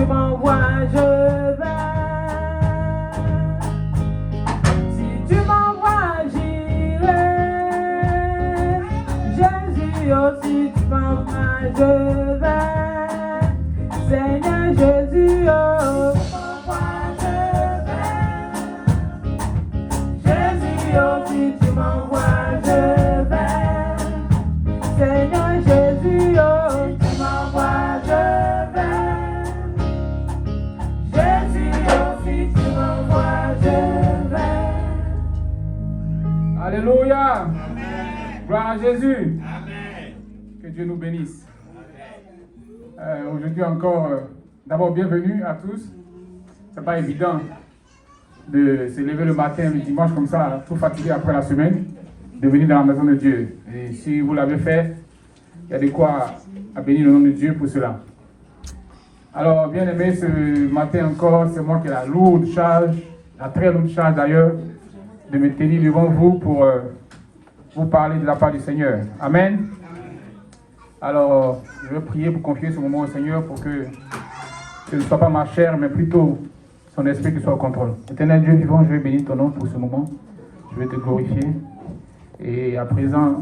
tu m'envoies, je vais. Si tu m'envoies, j'irai. Jésus, oh, si tu m'envoies, je vais. Seigneur Jésus, oh, tu m'envoies, je vais. Jésus, oh, si tu m'envoies, je vais. Seigneur Jésus, oh, tu m'envoies, je vais. Jésus, oh, si tu m'envoies, je vais. Alléluia. Amen. Gloire à Jésus. Amen. Que Dieu nous bénisse. Aujourd'hui encore, d'abord bienvenue à tous. C'est pas évident de se lever le matin, le dimanche comme ça, tout fatigué après la semaine, de venir dans la maison de Dieu. Et si vous l'avez fait, il y a de quoi à bénir le nom de Dieu pour cela. Alors, bien aimé, ce matin encore, c'est moi qui ai la lourde charge, la très lourde charge d'ailleurs, de me tenir devant vous pour vous parler de la part du Seigneur. Amen. Alors, je vais prier pour confier ce moment au Seigneur pour que ce ne soit pas ma chair, mais plutôt son esprit qui soit au contrôle. Éternel Dieu vivant, je vais bénir ton nom pour ce moment. Je vais te glorifier. Et à présent,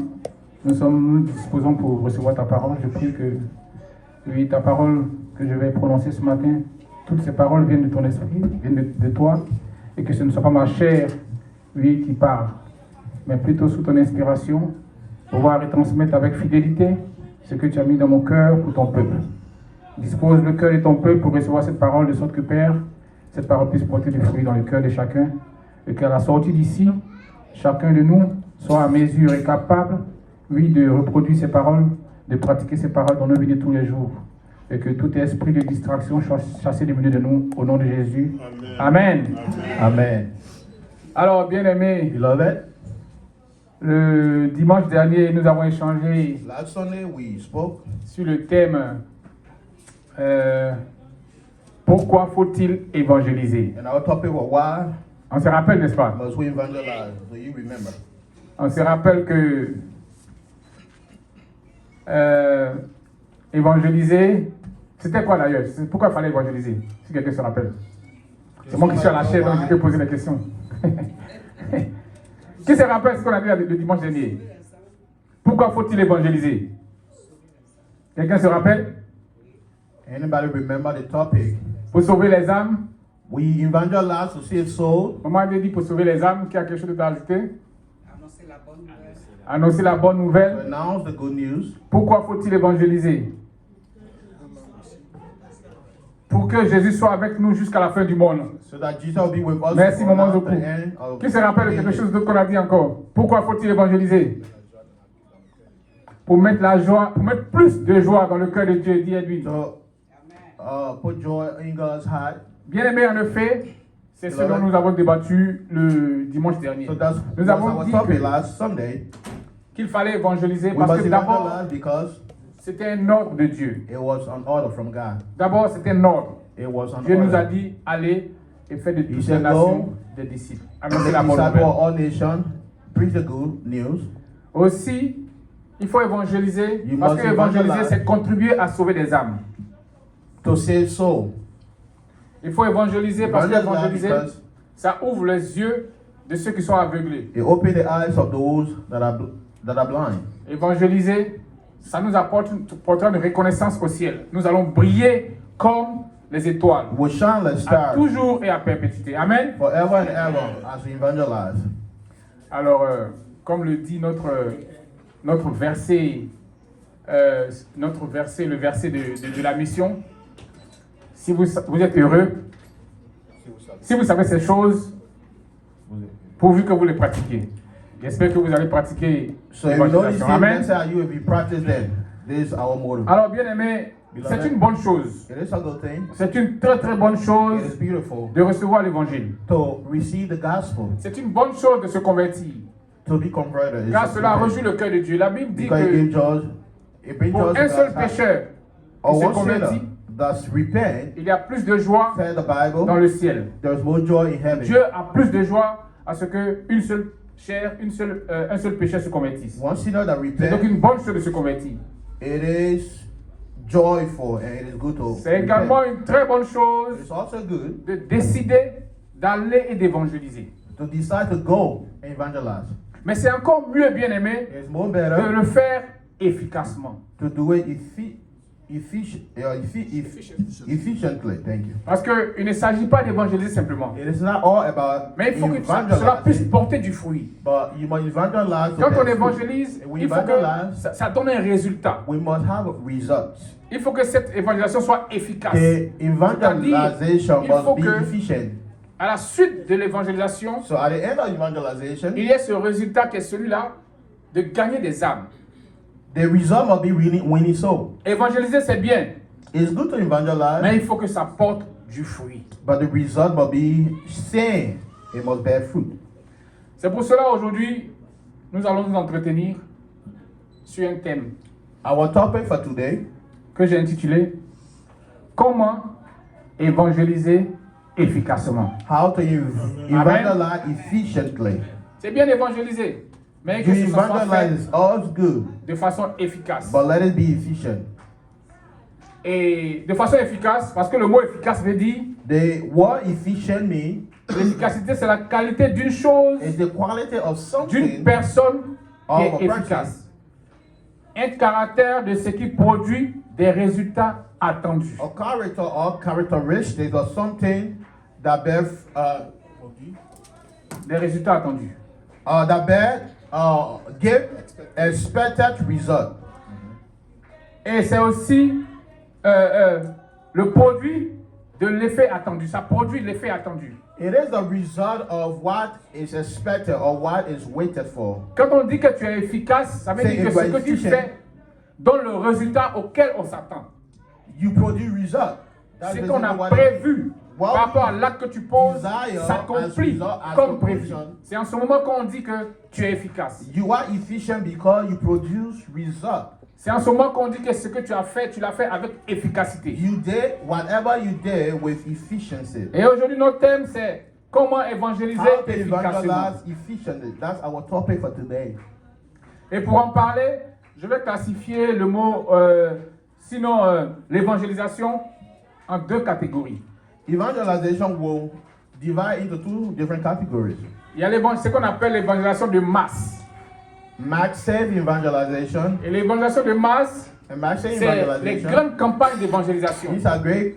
nous disposons pour recevoir ta parole. Je prie que, oui, ta parole que je vais prononcer ce matin, toutes ces paroles viennent de ton esprit, viennent de toi, et que ce ne soit pas ma chair, oui, qui parle, mais plutôt sous ton inspiration, pouvoir retransmettre avec fidélité ce que tu as mis dans mon cœur pour ton peuple. Dispose le cœur de ton peuple pour recevoir cette parole, de sorte que, Père, cette parole puisse porter du fruit dans le cœur de chacun, et qu'à la sortie d'ici, chacun de nous soit à mesure et capable, oui, de reproduire ces paroles, de pratiquer ces paroles dans nos vies de tous les jours, et que tout esprit de distraction soit chassé du milieu de nous, au nom de Jésus. Amen. Amen. Amen. Alors, bien-aimés, Beloved, le dimanche dernier, nous avons échangé last Sunday we spoke sur le thème pourquoi faut-il évangéliser? and our topic was why On se rappelle, n'est-ce pas? must we evangelize? Do you remember? On se rappelle que évangéliser, c'était quoi d'ailleurs? Pourquoi il fallait évangéliser? Si quelqu'un se rappelle. C'est moi qui suis à la chaise, donc je peux poser la question. Qui se rappelle ce qu'on a dit le dimanche dernier? Pourquoi faut-il évangéliser? Quelqu'un se rappelle? Anybody remember the topic? Pour sauver les âmes. We evangelize to save souls. Maman avait dit pour sauver les âmes, qui a quelque chose à ajouter? Annoncer la bonne nouvelle. Annoncer la bonne To nouvelle. announce the good news. Pourquoi faut-il évangéliser? Pour que Jésus soit avec nous jusqu'à la fin du monde. So that Jesus will be with us Merci, maman until Zoku. the end of Qui se rappelle de quelque chose d'autre qu'on a dit encore? Pourquoi faut-il évangéliser? Pour mettre la joie, pour mettre plus de joie dans le cœur de Dieu, dit Edwin. So, put joy in God's heart. Bien aimé, en effet, c'est ce dont nous avons débattu le dimanche dernier. So that's Nous was avons our dit topic que- last Sunday. qu'il fallait évangéliser We parce must que d'abord, evangelize because c'était un ordre de Dieu. it was an order from God. D'abord, c'était un ordre. It was an Dieu nous a order. dit, allez et faites de toutes les said, nations go des disciples. And Annoncez la bonne disciple nouvelle. all nations, preach the good news. Aussi, il faut évangéliser, You parce must que évangéliser, evangelize. c'est contribuer à sauver des âmes. To save soul. Il faut évangéliser parce que Evangelize évangéliser, because ça ouvre les yeux de ceux qui sont aveuglés. it open the eyes of those that are blind. Évangéliser, ça nous apportera une reconnaissance au ciel. Nous allons briller comme les étoiles, We shine like à stars toujours et à perpétuité. Amen. forever and ever as we evangelize. Alors, comme le dit notre verset, le verset de la mission, si vous êtes heureux, si vous savez ces choses, pourvu que vous les pratiquiez. J'espère que vous allez pratiquer So if you know these l'évangélisation. things, Amen. let's say you if you practice them. This is our motto. Alors, bien aimé, c'est une bonne chose. It is a good thing. C'est une très très bonne chose It is beautiful de recevoir l'évangile. to receive the gospel, C'est une bonne chose de se convertir. to be converted. It's Car a cela good réjouit le cœur de Dieu. La Bible dit thing. Because it que gives joy, it brings pour joy un to seul God's heart. pécheur Or qui se one convertit, sinner that's repent, il y a plus de joie said the Bible, dans le ciel. there's more joy in heaven. Dieu a plus de joie à ce qu'un seul pécheur se convertisse. One sinner that C'est donc repent, une bonne chose de se convertir. it is joyful and it is good to C'est également repent. une très bonne chose It's also good de décider d'aller et d'évangéliser. to decide to go and evangelize. Mais c'est encore mieux, bien aimé, It's more de better le faire efficacement. to do it efficiently. Thank you. Parce qu'il ne s'agit pas d'évangéliser simplement. It is not all about Mais il faut que cela puisse evangelizing, porter du fruit. but you must evangelize. to Quand on bear fruit. évangélise, We il faut evangelize. que ça donne un résultat. We must have results. Il faut que cette évangélisation soit efficace. The evangelization il faut must be que- efficient. À la suite de l'évangélisation, So at the end of evangelization, il y a ce résultat qui est celui-là de gagner des âmes. the result must be winning soul. Évangéliser, c'est bien, It's good to evangelize, mais il faut que ça porte du fruit. but the result must be seen. It must bear fruit. C'est pour cela aujourd'hui, nous allons nous entretenir sur un thème Our topic for today que j'ai intitulé Comment évangéliser efficacement. how to evangelize efficiently. C'est bien d'évangéliser, mais que To ce soit fait evangelize is all good, de façon efficace. but let it be efficient. Et de façon efficace, parce que le mot efficace veut dire The word efficient means l'efficacité, c'est la qualité d'une chose, is the quality of d'une something personne qui of a est person. efficace. Un caractère de ce qui produit des résultats attendus. A character or characteristic of something that bear Des résultats attendus. give expected result. Et c'est aussi le produit de l'effet attendu. Ça produit l'effet attendu. It is the result of what is expected or what is waited for. Quand on dit que tu es efficace, ça veut C'est dire que ce que tu efficient. fais donne le résultat auquel on s'attend. You produce result. That's Ce basically qu'on a what it prévu is. par What rapport à we l'acte que tu poses desire s'accomplit as comme prévu. completion. C'est en ce moment qu'on dit que tu es efficace. You are efficient because you produce result. C'est en ce moment qu'on dit que ce que tu as fait, tu l'as fait avec efficacité. You did whatever you did with efficiency. Et aujourd'hui, notre thème, c'est comment évangéliser How to efficacement. evangelize efficiently. That's our topic for today. Et pour en parler, je vais classifier le mot, l'évangélisation, en deux catégories. Evangelization will divide into two different categories. Il y a ce qu'on appelle l'évangélisation de masse. Massive evangelization Et l'évangélisation de masse, and massive c'est les evangelization. grandes campagnes d'évangélisation. These are great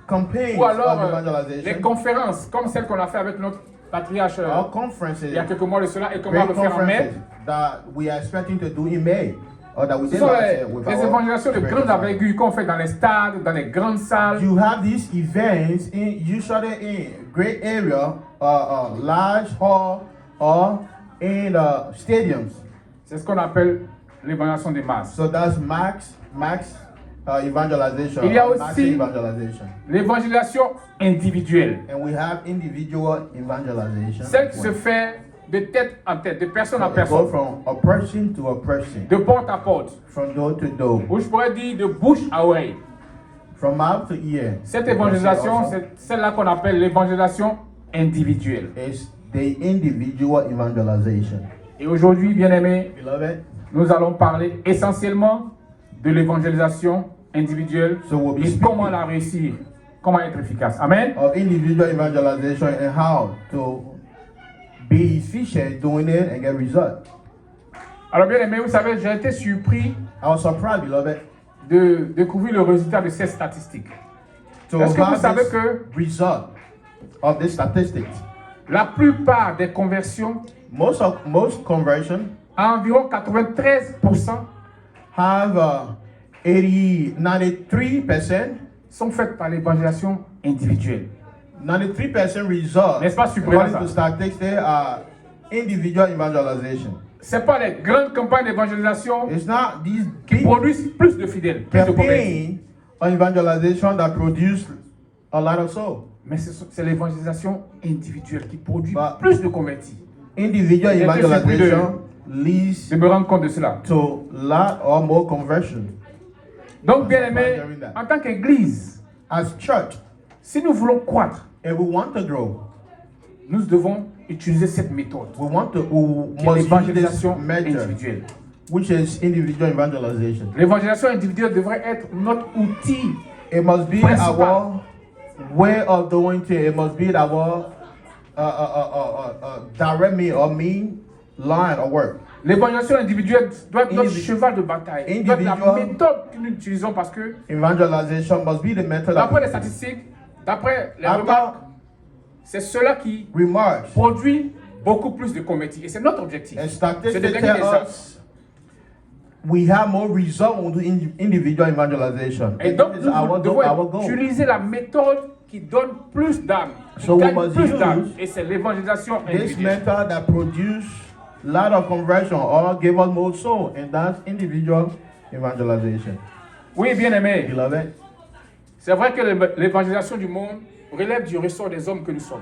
campaigns Ou alors of les evangelization. conférences, comme celle qu'on a fait avec notre patriarche Our conferences, il y a quelques mois de cela et qu'on va great le faire en mai. conferences that we are expecting to do in May, or that we Ce did sont last les year with les our évangélisations de grande conference. envergure qu'on fait dans les stades, dans les grandes salles. You have these events usually in great area, large hall, or in stadiums. C'est ce qu'on appelle l'évangélisation de masse. So that's max evangelization. Il y a massive aussi evangelization. l'évangélisation individuelle. And we have individual evangelization. Celle qui se fait de tête en tête, de personne en Go personne, from a person to a person, de porte à porte, from door to door, ou je pourrais dire de bouche à oreille. from mouth to ear. Cette évangélisation, Also c'est celle-là qu'on appelle l'évangélisation individuelle. is the individual evangelization. Et aujourd'hui, bien-aimés, Beloved, nous allons parler essentiellement de l'évangélisation individuelle So we'll be et speaking- comment la réussir, comment être efficace. Amen. of individual evangelization and how to be efficient doing it and get result. Alors, bien-aimés, vous savez, j'ai été surpris I was surprised, beloved, de découvrir le résultat de ces statistiques. to Est-ce que vous have savez this que result of these statistics. la plupart des conversions, Most conversion à environ 93%, have 93%, sont faites par l'évangélisation individuelle. 93% result. N'est-ce pas surprenant, According to ça? statistics, they are individual evangelization. Ce n'est pas les grandes campagnes d'évangélisation It's not these qui big produisent plus de fidèles, plus de convertis. campaigns on evangelization that produce a lot of souls. Mais c'est l'évangélisation individuelle qui produit Bah. plus de convertis. Individual J'ai été evangelization leads Je me rends compte de cela. to lot or more conversion. Donc, bien aimé, en tant qu'Église, As church, si nous voulons croître, if we want to grow, nous devons utiliser cette méthode, we qui est must use this l'évangélisation method individuelle. which is individual evangelization. L'évangélisation individuelle devrait être notre outil. It must be Principal. our way of doing things. It must be our direct me or mean line of work. L'évangélisation individuelle doit être notre Individu- cheval de bataille. Doit être la Individual- méthode que nous utilisons parce que, Evangelization must be the method d'après les of statistiques, d'après les After remarques, c'est cela qui remarks. produit beaucoup plus de convertis. Et c'est notre objectif. And C'est de statistics gagner tell des âmes. us we have more results when we do individual evangelization. Et donc, This is nous our devons goal. utiliser la méthode qui donne plus d'âmes, qui So we gagne must plus d'âmes. use Et c'est l'évangélisation This individuelle. method that produce a lot of conversion or give us more soul, and that's individual evangelization. Oui, bien aimé. Beloved, C'est vrai que l'évangélisation du monde relève du ressort des hommes que nous sommes.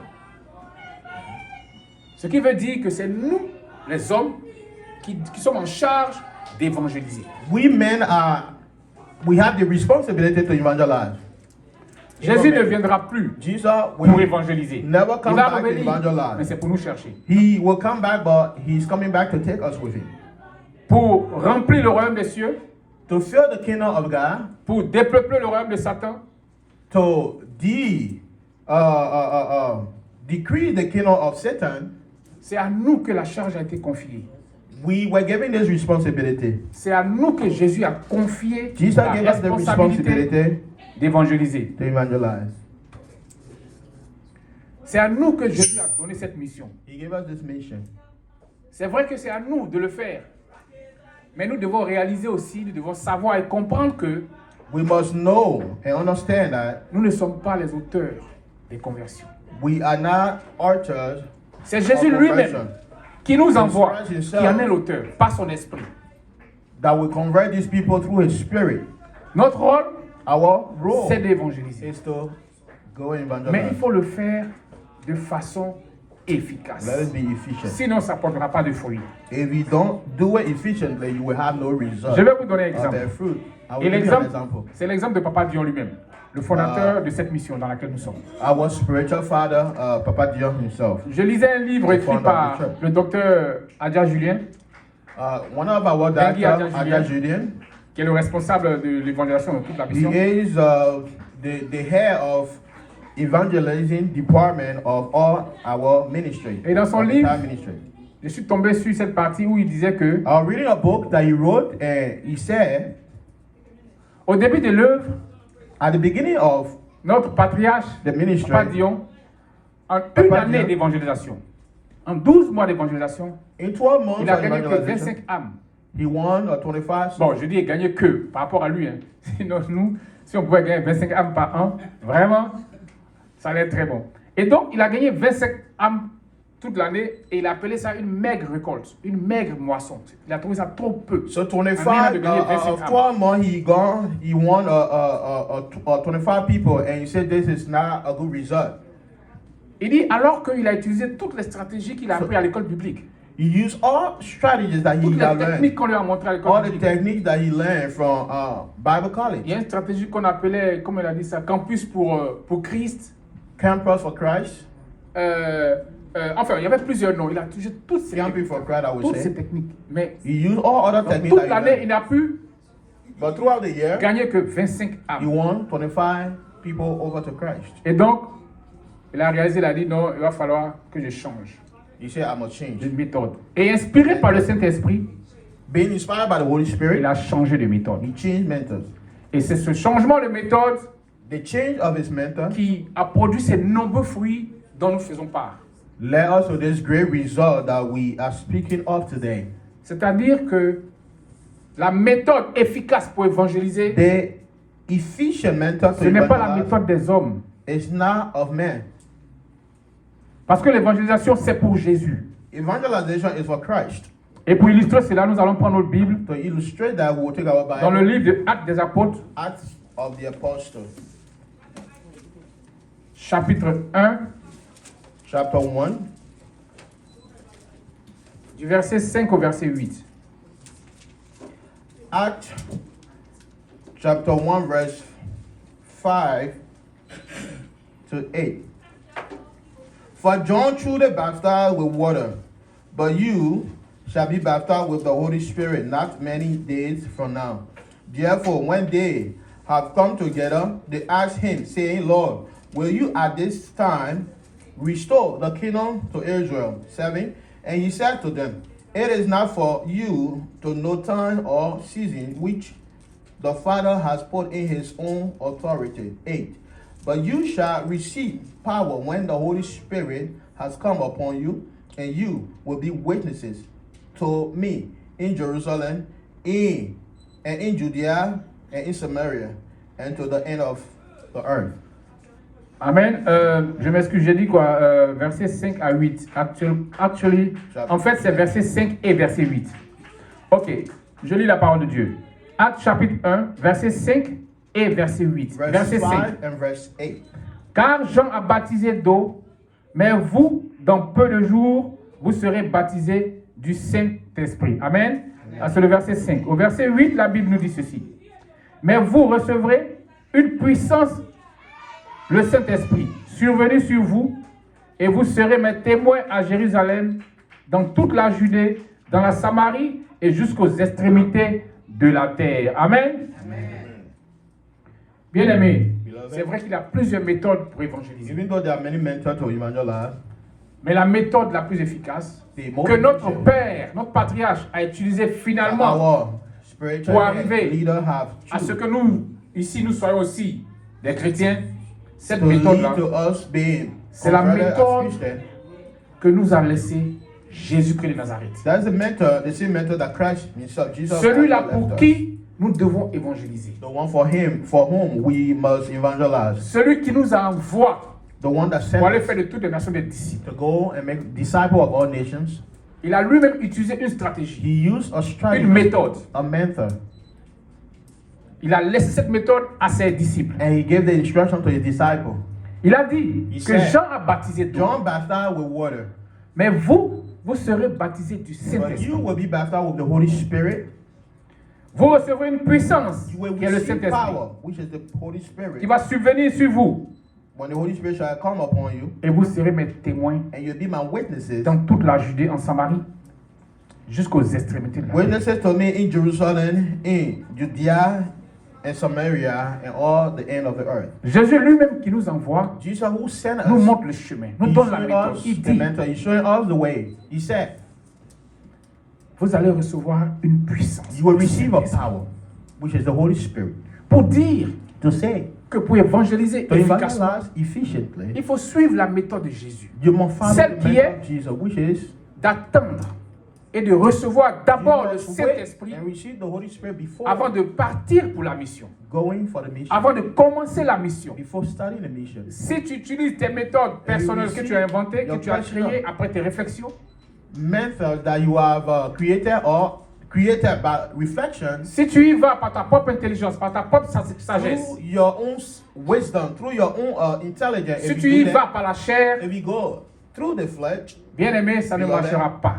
Ce qui veut dire que c'est nous, les hommes, qui sommes en charge d'évangéliser. we men we have the responsibility to evangelize. Jésus ne Amen. viendra plus Jesus pour will évangéliser. never Il come va back to revenir, mais evangelize. c'est pour nous chercher. He will come back, but he's coming back to take us with him. Pour remplir le royaume des cieux, To fill the kingdom of God, pour dépeupler le royaume de Satan, to decree the kingdom of Satan, c'est à nous que la charge a été confiée. we were given this responsibility. C'est à nous que Jésus a confié Jesus la gave us the responsabilité responsibility d'évangéliser. to evangelize. C'est à nous que Jésus a donné cette mission. He gave us this mission. C'est vrai que c'est à nous de le faire. Mais nous devons réaliser aussi, nous devons savoir et comprendre que We must know and understand that nous ne sommes pas les auteurs des conversions. we are not authors C'est Jésus of lui-même conversion qui nous envoie, Christ himself. qui en est l'auteur, pas son esprit. that will convert these people through His Spirit. Notre rôle, Our role c'est d'évangéliser. is to go and Mais il evangelize. faut le faire de façon efficace. Let us be efficient. Sinon, ça ne portera pas de fruits. If you don't do it efficiently, you will have no result. Je vais vous donner un of exemple. their fruit. I will Et give you an l'exemple, example. c'est l'exemple de Papa Dion lui-même, le fondateur de cette mission dans laquelle nous sommes. Our spiritual father, Papa Dion himself. Je lisais un livre écrit founder par of the church. le docteur Adja Julien, One of our Tanguy doctors, Adja Adja Julian, qui est le responsable de l'évangélisation de toute la he mission. is the head of evangelizing department of all our ministry. Et dans son of the livre, entire ministry. Je suis tombé sur cette partie où il disait que, I was reading a book that he wrote, and he said, au début de l'œuvre, at the beginning of notre patriarche, the ministry, Papa Dion, en Papa une année Dion. d'évangélisation, en 12 mois d'évangélisation, in 12 months il a of gagné que evangelization, 25 âmes. he won 25 Bon, je dis gagné que par rapport à lui. Hein. Sinon, nous, si on pouvait gagner 25 âmes par an, vraiment, ça allait être très bon. Et donc, il a gagné 25 âmes toute l'année et il a appelé ça une maigre récolte, une maigre moisson. Il a trouvé ça trop peu. So Un 25 de gagner 25 of âmes. 12 months he won 25 people, and he said this is not a good result. Il dit alors qu'il a utilisé toutes les stratégies qu'il a appris à l'école biblique, He used all strategies that he toutes les had techniques learned, qu'on lui a montrées à all l'école the biblique. techniques that he learned from Bible Il y college, a une stratégie qu'on appelait, comme il a dit ça, campus pour Christ. Campus for Christ, Enfin, il y avait plusieurs noms. Il a utilisé toutes ces Campus techniques. for Christ, I would Toutes ces say. techniques. Mais He used all other dans techniques toute that he l'année, il learned. n'a pu But throughout the year, gagner que 25 he âmes. won 25 people over to Christ. Et donc, il a réalisé, il a dit non, il va falloir que je change He said, I must change. de méthode. Et inspiré par le Saint-Esprit, Being inspired by the Holy Spirit, il a changé de méthode. he changed mentors. Et c'est ce changement de méthode The change of his mentor qui a produit ces nombreux fruits dont nous faisons part. led us to this great result that we are speaking of today. C'est-à-dire que la méthode efficace pour évangéliser, The efficient mentor to ce n'est pas la evangelize méthode des hommes. is not of man. Parce que l'évangélisation, c'est pour Jésus. Evangelization is for Christ. Et pour illustrer cela, nous allons prendre notre Bible To illustrate that, we will take our dans le Bible, livre de Actes des Apôtres, Acts of the Apostles, chapitre 1, chapter 1, du verset 5 au verset 8. Acts chapter 1, verse 5 to 8. For John truly baptized with water, but you shall be baptized with the Holy Spirit not many days from now. Therefore, when they have come together, they asked him, saying, Lord, will you at this time restore the kingdom to Israel? 7. And he said to them, it is not for you to know time or season which the Father has put in his own authority. 8. But you shall receive power when the Holy Spirit has come upon you, and you will be witnesses to me in Jerusalem, and in Judea, and in Samaria, and to the end of the earth. Amen. Je m'excuse, j'ai dit quoi? Versets 5 à 8. Actually, en fait, c'est verset 5 et verset 8. Ok, je lis la parole de Dieu. Actes chapitre 1, verset 5 et verset 8. Verset 5. And verse 8. Car Jean a baptisé d'eau, mais vous, dans peu de jours, vous serez baptisés du Saint-Esprit. Amen. Ah, c'est le verset 5. Au verset 8, la Bible nous dit ceci. Mais vous recevrez une puissance, le Saint-Esprit, survenu sur vous, et vous serez mes témoins à Jérusalem, dans toute la Judée, dans la Samarie et jusqu'aux extrémités de la terre. Amen. Bien aimé, c'est vrai qu'il y a plusieurs méthodes pour évangéliser. Even though there are many methods to evangelize, Mais la méthode la plus efficace que notre père, notre patriarche a utilisée finalement our spiritual pour arriver leader have à ce choose que nous, ici, nous soyons aussi des chrétiens, cette to méthode-là, lead to us being c'est la converted as méthode Christian. que nous a laissé Jésus-Christ de Nazareth. That's the method, the same method that Christ himself, Jesus Celui-là left pour us. qui nous devons évangéliser. The one for him, for whom we must evangelize. Celui qui nous envoie The one that sent pour aller us faire de toutes les nations des disciples. to go and make disciples of all nations. Il a lui-même utilisé une stratégie, He used a strategy, une méthode. a method, Il a laissé cette méthode à ses disciples. and he gave the instruction to his disciples. Il a dit He que said, Jean a baptisé d'eau, John baptized with water, mais vous, vous serez baptisés du but Saint-Esprit. you will be baptized with the Holy Spirit. Vous recevrez une puissance You will qui est le receive Saint-Esprit, power, which is the Holy Spirit. qui va subvenir sur vous, When the Holy Spirit shall come upon you, et vous serez mes témoins and you'll be my witnesses. dans toute la Judée, en Samarie, jusqu'aux extrémités de la terre. Witnesses to me in Jerusalem, in Judea, and Samaria, and all the end of the earth. Jésus lui-même qui nous envoie, Jesus who sent nous us, montre le chemin, nous he's donne la showing méthode. us Il the dit, mentor, he's showing us the way. He said, vous allez recevoir une puissance you will receive a power, which is the Holy Spirit, pour dire to say, que pour évangéliser to efficacement, evangelize efficiently. il faut suivre la méthode de Jésus, You must follow Celle the qui method est- of Jesus, which is d'attendre et de recevoir d'abord you le must wait Saint-Esprit and receive the Holy Spirit before avant de partir pour la mission, going for the mission, avant de commencer la mission. before starting the mission. Si tu utilises tes méthodes personnelles que tu as inventées, que tu as créées après tes réflexions, Method that you have created or created by reflection, si tu y vas par ta propre intelligence, par ta propre sagesse, through your own wisdom, through your own intelligence, si if tu you y do vas that, par la chair, if you go through the flesh, bien aimé, ça ne Beloved, marchera pas.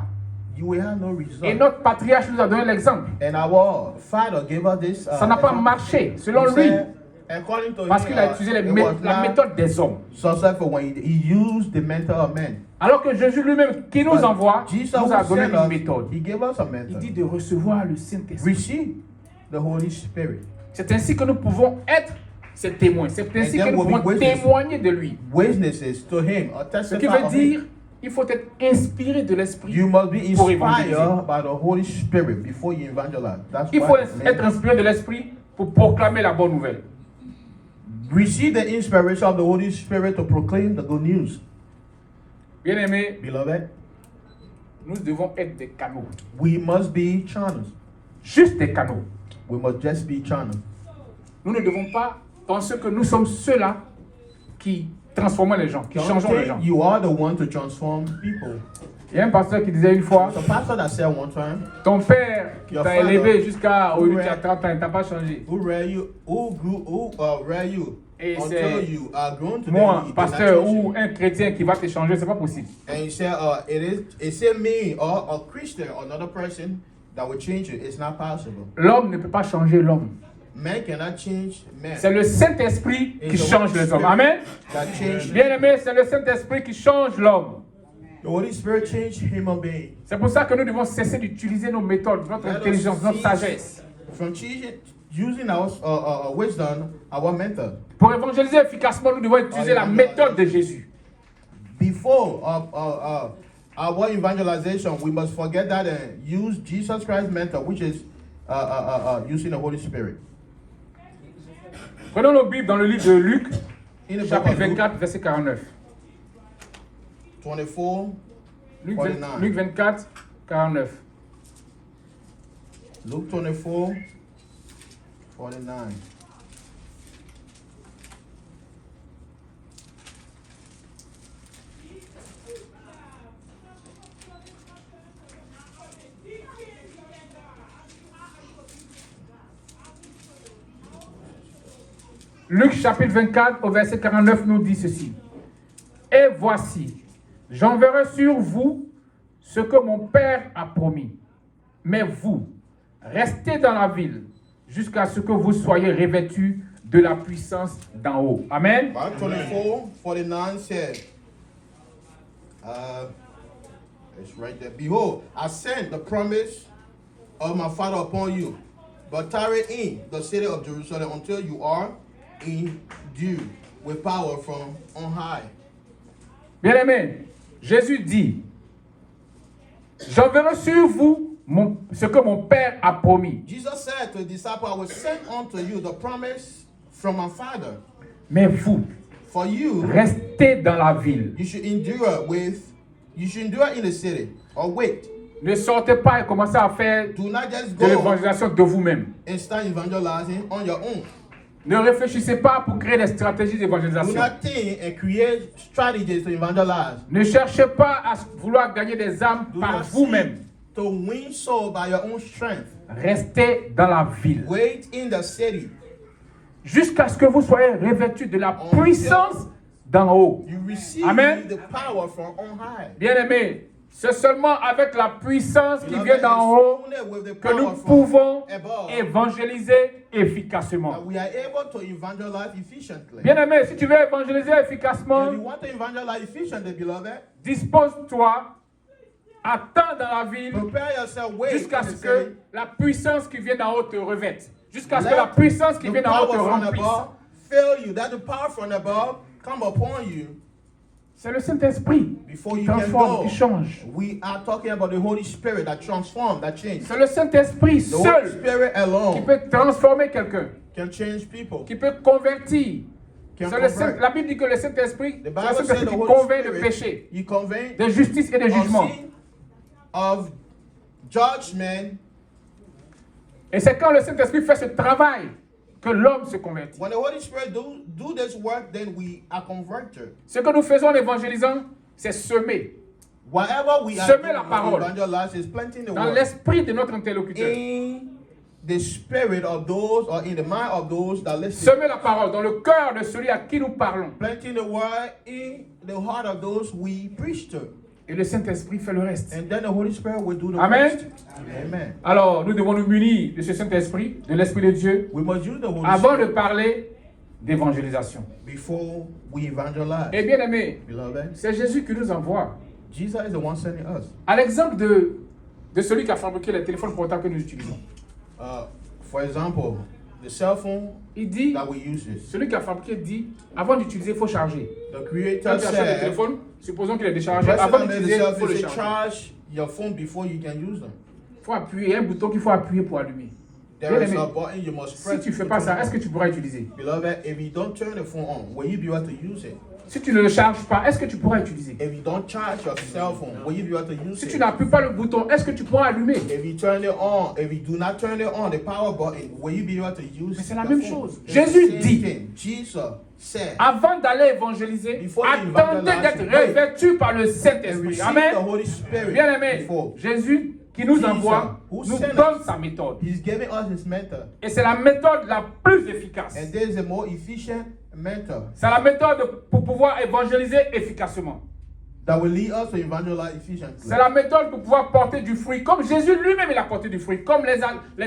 you will have no result. Et notre patriarche nous a donné l'exemple. And our father gave us this. Ça n'a pas marché, selon He lui, said, according to parce him, qu'il a utilisé it was la not méthode des hommes. successful when he used the method of men. Alors que Jésus lui-même, qui nous But envoie, Jesus nous a who donné sent une us, méthode. he gave us a Il dit method. de recevoir le Saint-Esprit. Receive the Holy Spirit. C'est ainsi que nous pouvons être ses témoins. C'est ainsi And que then nous we'll be pouvons witnesses. témoigner de lui. Witnesses to him, or Ce testify qui veut of dire, him. il faut être inspiré de l'Esprit. You must be pour inspired évangéliser. by the Holy Spirit before you evangelize. That's Il faut what être inspiré de l'Esprit pour proclamer la bonne nouvelle. receive the inspiration of the Holy Spirit to proclaim the good news. Bien-aimés, Beloved, nous devons être des canaux. we must be channels. Juste des canaux. We must just be channels. Nous ne devons pas penser que nous sommes ceux-là qui transforment les gens, qui Don't changeons les gens. think you are the one to transform people. Il y a un pasteur qui disait une fois, The pastor that said one time, ton père qui Your t'a father, élevé jusqu'à au lieu who tu as 30 ans, il t'a pas changé. who reared you, who reared you Et until c'est you are grown to moi, be pasteur ou un chrétien qui va te changer, c'est pas possible. And he said, it's me or a Christian or another person that will change you. It's not possible. L'homme ne peut pas changer l'homme. Man cannot change man. C'est le Saint-Esprit qui It's the change Holy les hommes. Spirit Amen. That change. Bien aimé, c'est le Saint-Esprit qui change l'homme. The Holy Spirit changed human beings. C'est pour ça que nous devons cesser d'utiliser nos méthodes, notre Let us intelligence, notre cease sagesse. From using our wisdom, our method. Pour évangéliser efficacement, nous devons utiliser la méthode de Jésus. Before our evangelization, we must forget that and use Jesus Christ's method, which is using the Holy Spirit. Prenons nos Bibles dans le livre de Luc, In the book chapitre of Luke 24, verset 49. 24, Luc 49. 24, 49. Luke 24, 49. Luc chapitre 24 au verset 49 nous dit ceci. Et voici, j'enverrai sur vous ce que mon Père a promis. Mais vous, restez dans la ville jusqu'à ce que vous soyez revêtus de la puissance d'en haut. Amen. Mark 24, 49 said, it's right there. Behold, I send the promise of my Father upon you, but tarry in the city of Jerusalem until you are endued with power from on high. Bien-aimé, Jésus dit, j'enverrai sur vous ce que mon Père a promis. Jesus said to the disciples, I will send unto you the promise from my Father. Mais vous, For you, restez dans la ville. you should endure in the city, or wait. Ne sortez pas et commencez à faire Do not just de go l'évangélisation de vous-même. and start evangelizing on your own. Ne réfléchissez pas pour créer des stratégies Do d'évangélisation. not think and create strategies to evangelize. Ne cherchez pas à vouloir gagner des âmes Do par not vous-même. seek to win soul by your own strength. Restez dans la ville. Wait in the city. Jusqu'à ce que vous soyez revêtus de la puissance d'en haut. You receive Amen. the power from on high. Bien-aimés, c'est seulement avec la puissance qui Beloved, vient d'en haut it's only with the que nous power from pouvons above évangéliser efficacement. that we are able to evangelize efficiently. Bien-aimé, si tu veux évangéliser If efficacement, you want to evangelize efficiently, beloved, dispose-toi, attends dans la ville prepare yourself, wait jusqu'à in ce the que city. la puissance qui vient d'en haut te revête. Jusqu'à ce que Let la puissance qui the vient d'en haut te power from remplisse. above fill you. That the power from above come upon you C'est le Saint-Esprit before qui you can transforme, go. qui change. We are talking about the Holy Spirit that transforms, that changes. C'est le Saint-Esprit The Holy seul Spirit qui alone peut transformer quelqu'un, can change people. qui peut convertir. Can C'est le convert. La Bible dit que le Saint-Esprit, The c'est le Bible says Saint-Esprit the qui Holy convainc de Spirit, péché, you convey de justice et de of jugement. sin, of judgment. Et c'est quand le Saint-Esprit fait ce travail que l'homme se convertit. When the Holy Spirit do this work, then we are converted. Ce que nous faisons en évangélisant, c'est semer Whatever we are Semer doing la to parole evangelize is planting the dans word l'esprit de notre interlocuteur. in the spirit of those, or in the mind of those that listen. Semer la parole dans le cœur de celui à qui nous parlons. Planting the word in the heart of those we preach to. Et le Saint-Esprit fait le reste. And then the Holy Spirit will do the Amen. rest. Amen. Alors, nous devons nous munir de ce Saint-Esprit, de l'Esprit de Dieu, We must use the Holy avant de Spirit parler d'évangélisation. before we evangelize. Et bien aimé, Beloved, c'est Jésus qui nous envoie. Jesus is the one sending us. À l'exemple de celui qui a fabriqué les téléphones portables que nous utilisons. For example, the cell phone Il dit, that we use. celui qui a fabriqué dit, avant d'utiliser, il faut charger. The Quand creator tu achètes le said, téléphone, supposons qu'il est the déchargé, person avant that made the d'utiliser, cell il faut phone le say, charger. charge your phone before you can use them. Il faut appuyer, il y a un bouton qu'il faut appuyer pour allumer. There Bien is aimé, a button you must si press. tu ne fais to pas turn ça, it est-ce on. que tu pourras utiliser? Beloved, if you don't turn the phone on, will you be able to use it? Si tu ne le charges pas, est-ce que tu pourras utiliser? If you don't charge your cell phone, will you be able to use Si it? tu n'appuies pas le bouton, est-ce que tu pourras allumer? If you turn it on, if you do not turn it on, the power button, will you be able to use Mais c'est la the même phone? chose. It's Jésus the same dit, thing. Jesus said, avant d'aller évangéliser, Before you attendez evangelize, d'être wait. revêtu par le and Saint-Esprit. receive Amen. the Holy Spirit Bien aimé, before. Jésus qui nous Jesus, envoie, who nous sent donne us. sa méthode. He's giving us his mentor. Et c'est la méthode la plus efficace. And there is a more efficient mentor C'est la méthode pour pouvoir évangéliser efficacement. that will lead us to evangelize efficiently. C'est la méthode pour pouvoir porter du fruit. Comme Jésus lui-même, il a porté du fruit. Comme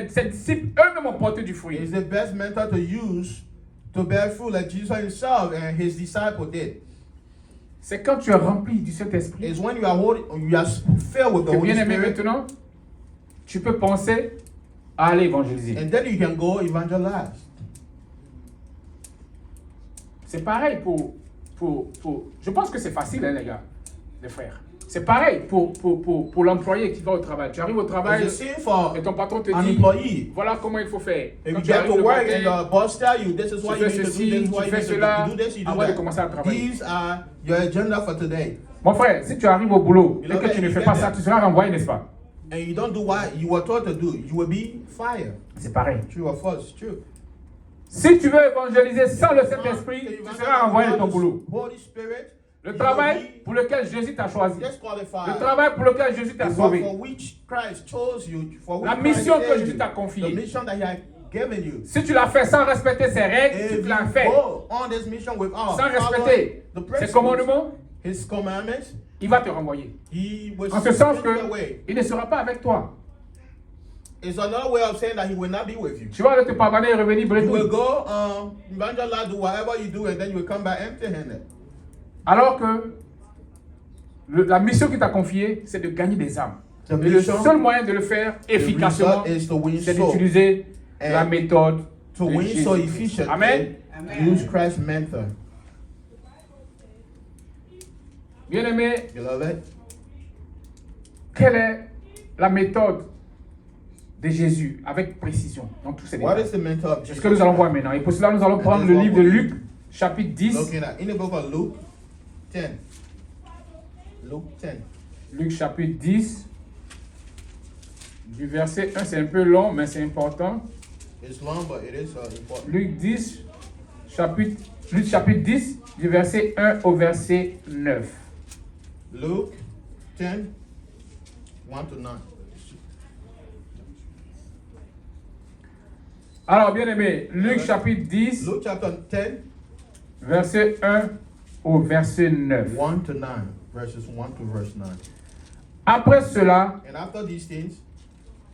ses disciples eux-mêmes ont porté du fruit. It's the best mentor to use to bear fruit like Jesus himself and his disciples did. C'est quand tu es rempli du Saint-Esprit is when you are filled with the que, Holy bien aimé, Spirit, maintenant, tu peux penser à aller évangéliser. and then you can go evangelize. C'est pareil pour... Je pense que c'est facile, hein, les gars, les frères. C'est pareil pour l'employé qui va au travail. Tu arrives au travail It's the same for et ton patron te an dit, employee. voilà comment il faut faire. If Quand you tu get arrives to le work matin, and your boss tell you this is what tu you fais need to do, ceci, this is tu what you fais need to do, cela, you do this, you do avant de that. commencer à travailler. These are your agenda for today. Mon frère, si tu arrives au boulot et Beloved, que tu ne you fais get pas that. ça, tu seras renvoyé, n'est-ce pas? And you don't do what you were taught to do, you will be fired. C'est pareil. True or false? True. Si tu veux évangéliser sans le Saint-Esprit, tu seras renvoyé de ton boulot. Holy Spirit, Le you travail will be pour lequel Jésus t'a choisi. disqualified. Le travail pour lequel Jésus t'a The sauvé. work for which Christ chose you, for which La Christ mission que saved Jésus you, t'a the confiée. mission that He has given you. Si tu l'as fait sans respecter ses règles, If tu you l'as fait go on this mission without sans respecter the ses principles, commandements, His commandments, il va te renvoyer. He will En ce sens send you away. qu'il ne sera pas avec toi. It's another way of saying that He will not be with you. Tu vas aller te pardonner et revenir You will bredouille. go evangelize, do whatever you do, and then you will come back empty-handed. Alors que la mission qu'il t'a confiée, c'est de gagner des âmes. The Et le mission- seul moyen de le faire efficacement, result is to win c'est souls. d'utiliser And la méthode To de win so Jésus-Christ. efficient, Amen. use Christ's method. Bien-aimé, Beloved, quelle est la méthode de Jésus avec précision dans tous ces what détails? is the method of C'est Jesus? ce que nous allons voir maintenant. Et pour cela, nous allons prendre le livre de Luc, chapitre 10. Looking at in the book of Luke 10. Luke 10. Luc, chapitre 10, du verset 1. C'est un peu long, mais c'est important. It's long, but it is important. Luc 10, Luc chapitre 10, du verset 1 au verset 9. Luke 10, 1 to 9. Alors, bien aimé, Luc chapitre 10, Luke chapter 10, verset 1 au verset 9. 1 to 9. Verses 1 to verse 9. Après cela, And after these things,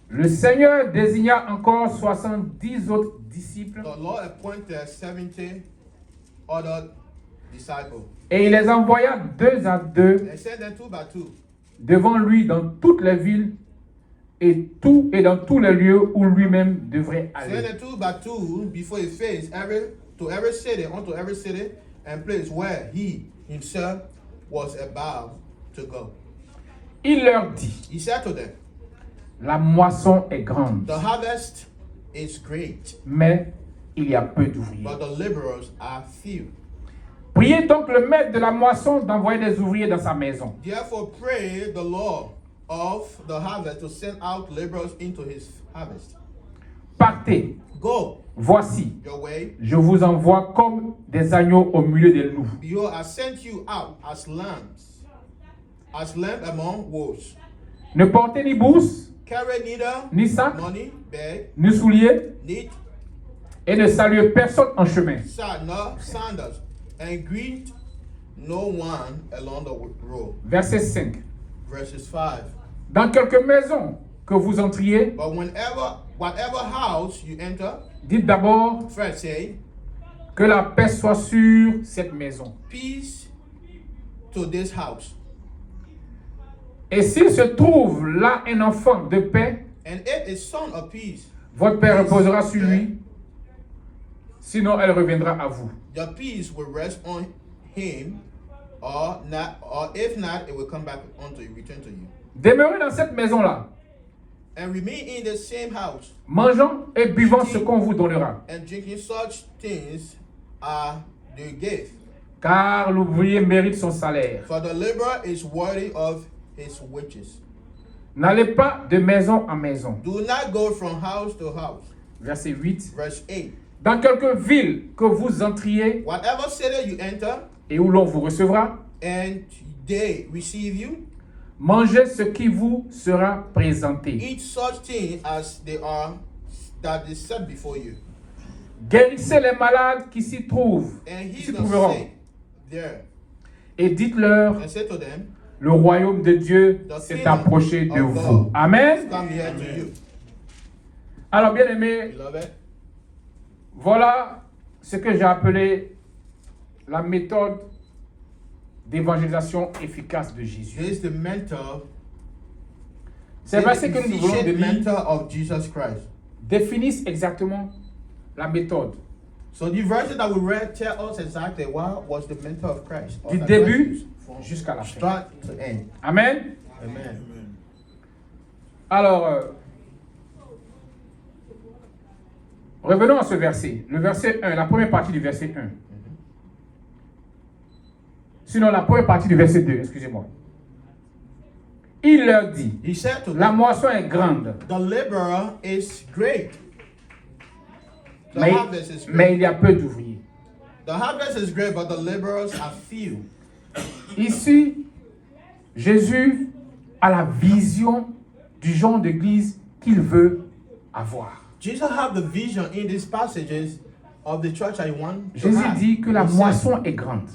le Seigneur désigna encore 70 autres disciples the Lord appointed 70 other disciples et il les envoya deux à deux and sent them two by two devant lui dans toutes les villes et dans tous les lieux où lui-même devrait sent aller. them two by two before his face, unto every city and place where he himself was about to go. Il leur dit, He said to them, la moisson est grande, the harvest is great, mais il y a peu d'ouvriers. but the laborers are few. Priez donc le maître de la moisson d'envoyer des ouvriers dans sa maison. Therefore pray the Lord of the harvest to send out laborers into his harvest. Partez, Go voici, your way. je vous envoie comme des agneaux au milieu des loups. Behold, I sent you out as lambs among wolves. Ne portez ni bourse, Carry neither ni sac, money, bag, ni souliers, need et ne saluez personne en chemin. nor sandals, and greet no one along the road. Verset 5. Verses 5. Dans quelque maison que vous entriez, But whatever house you enter, dites d'abord first say, que la paix soit sur cette maison. peace to this house. Et s'il se trouve là un enfant de paix, And if a son of peace, votre paix reposera sur lui. Sinon, elle reviendra à vous. your peace will rest on him, or not, or if not, it will come back unto you, return to you. Demeurez dans cette maison-là, And remain in the same house, mangeant et buvant ce qu'on vous donnera. and drinking such things are the gift. Car l'ouvrier mérite son salaire. For the laborer is worthy of his wages. N'allez pas de maison en maison. Do not go from house to house. Verset 8. Verse 8. Dans quelque ville que vous entriez Whatever city you enter, et où l'on vous recevra, and they receive you, mangez ce qui vous sera présenté. eat such things as they are that is set before you. Guérissez les malades qui s'y trouvent, And qui he s'y the trouveront. sick there, Et dites-leur, and say to them, le royaume de Dieu The s'est kingdom approché de of vous. God Amen. come here to you. Alors bien aimé, Beloved, voilà ce que j'ai appelé la méthode d'évangélisation efficace de Jésus. This is the mentor, Ces versets que nous voulons de efficient lire mentor of Jesus Christ. définissent exactement la méthode. So the verses that we read tell us exactly what was the mentor of Christ. or Du that début Christ used from jusqu'à la fin. start to end. Amen. Amen. Alors, revenons à ce verset. Le verset 1, la première partie du verset 1. Sinon, la première partie du verset 2, excusez-moi. Il leur dit, He said to la them, moisson est grande, the laborer is great. The mais, harvest is mais great. il y a peu d'ouvriers. The harvest is great, but the laborers are few. Ici, Jésus a la vision du genre d'église qu'il veut avoir. Jesus have the vision in these passages of the church I want to Jésus have. dit que la He said, moisson est grande.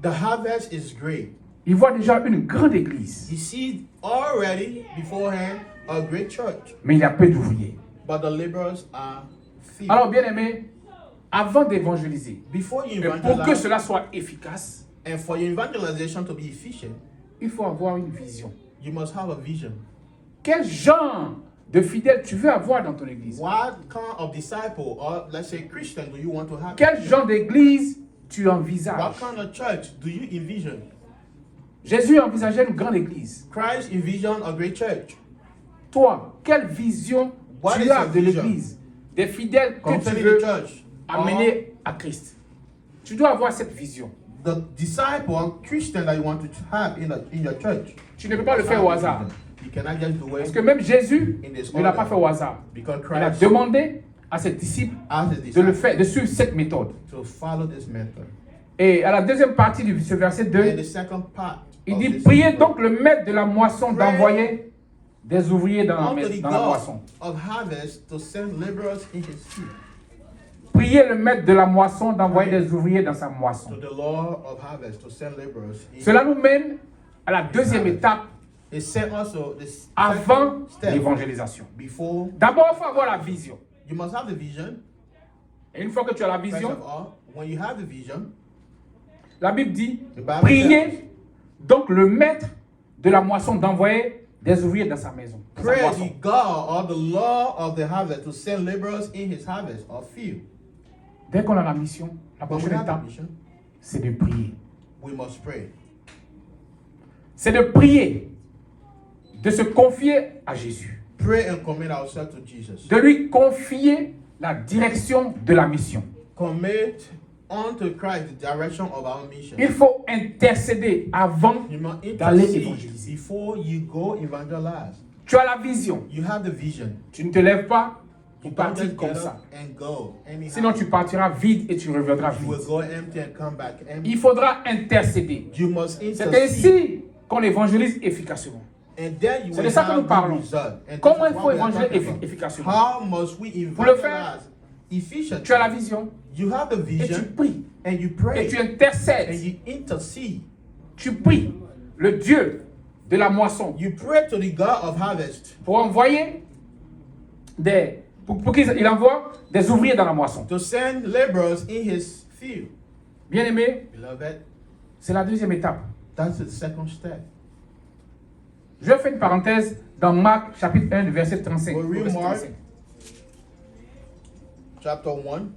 the harvest is great. Il voit déjà une grande église, He sees already beforehand a great church, mais il y a peu d'ouvriers. but the laborers are few. Alors, bien aimé, avant d'évangéliser, Before you et pour que evangelize, cela soit efficace, and for your evangelization to be efficient, il faut avoir une vision. you must have a vision. Quel genre de fidèles tu veux avoir dans ton église? What kind of disciple, or let's say Christian, do you want to have? Quel genre d'église tu envisages? What kind of church do you envision? Jésus envisageait une grande église. Christ envisioned a great church. Toi, quelle vision What tu is as your de vision l'église? Des fidèles que tu Concerning veux the church, amener à Christ. Tu dois avoir cette vision. the disciple or Christian that you want to have in your church. Tu ne peux pas le faire au hasard. You cannot just do Parce it que même Jésus in this ne l'a order. pas fait au hasard. Because Il a Christ demandé à ses disciples asked his de le disciples faire, de suivre cette méthode. to follow this method. Et à la deuxième partie de ce verset 2, And the second part il of dit, this priez verse, donc le maître de la moisson Pray d'envoyer des ouvriers dans unto the dans la God moisson. of harvest to send laborers in his field. Priez le maître de la moisson d'envoyer des ouvriers dans sa moisson. To the Lord of harvest to send laborers in. Cela nous mène à la deuxième étape It sent also the avant second step l'évangélisation. before. D'abord, il faut avoir la vision. You must have the vision. Et une fois que tu as la First vision, of all, when you have the vision, la Bible dit, the Bible tells, priez donc le maître de la moisson d'envoyer des ouvriers dans sa maison. Dans sa pray moisson. the God or the Lord of the harvest to send laborers in his harvest or field. Dès qu'on a la mission, la When we prochaine have the étape, mission, c'est de prier. we must pray. C'est de prier, de se confier à Jésus, Pray and commit ourselves to Jesus. de lui confier la direction de la mission. Commit unto Christ the direction of our mission. Il faut intercéder avant You must d'aller intercede évangéliser. before you go evangelize. Tu as la vision. You have the vision. Tu ne te lèves pas You pour don't partir just comme get ça. up and go. Anyhow. Sinon, tu partiras vide et tu reviendras You will vide. go empty and come back empty. Il faudra intercéder. You must C'est intercede. ainsi qu'on évangélise efficacement. And then you C'est de will ça que have nous good parlons. result. And Comment this il is faut what we are évangéliser talking about. efficacement? How must we Pour le faire, evangelize efficiently? Tu as la vision You have the et tu vision pries. and you Et pray tu and intercèdes. you intercede. Tu pries le Dieu de la moisson You pray to the God of harvest pour envoyer pour qu'il envoie des ouvriers dans la moisson. to send laborers in his field. Bien aimé, Beloved, c'est la deuxième étape. that's the second step. Je vais faire une parenthèse dans Marc chapitre 1, verset 35. We'll read verset Mark. 35. Chapter 1.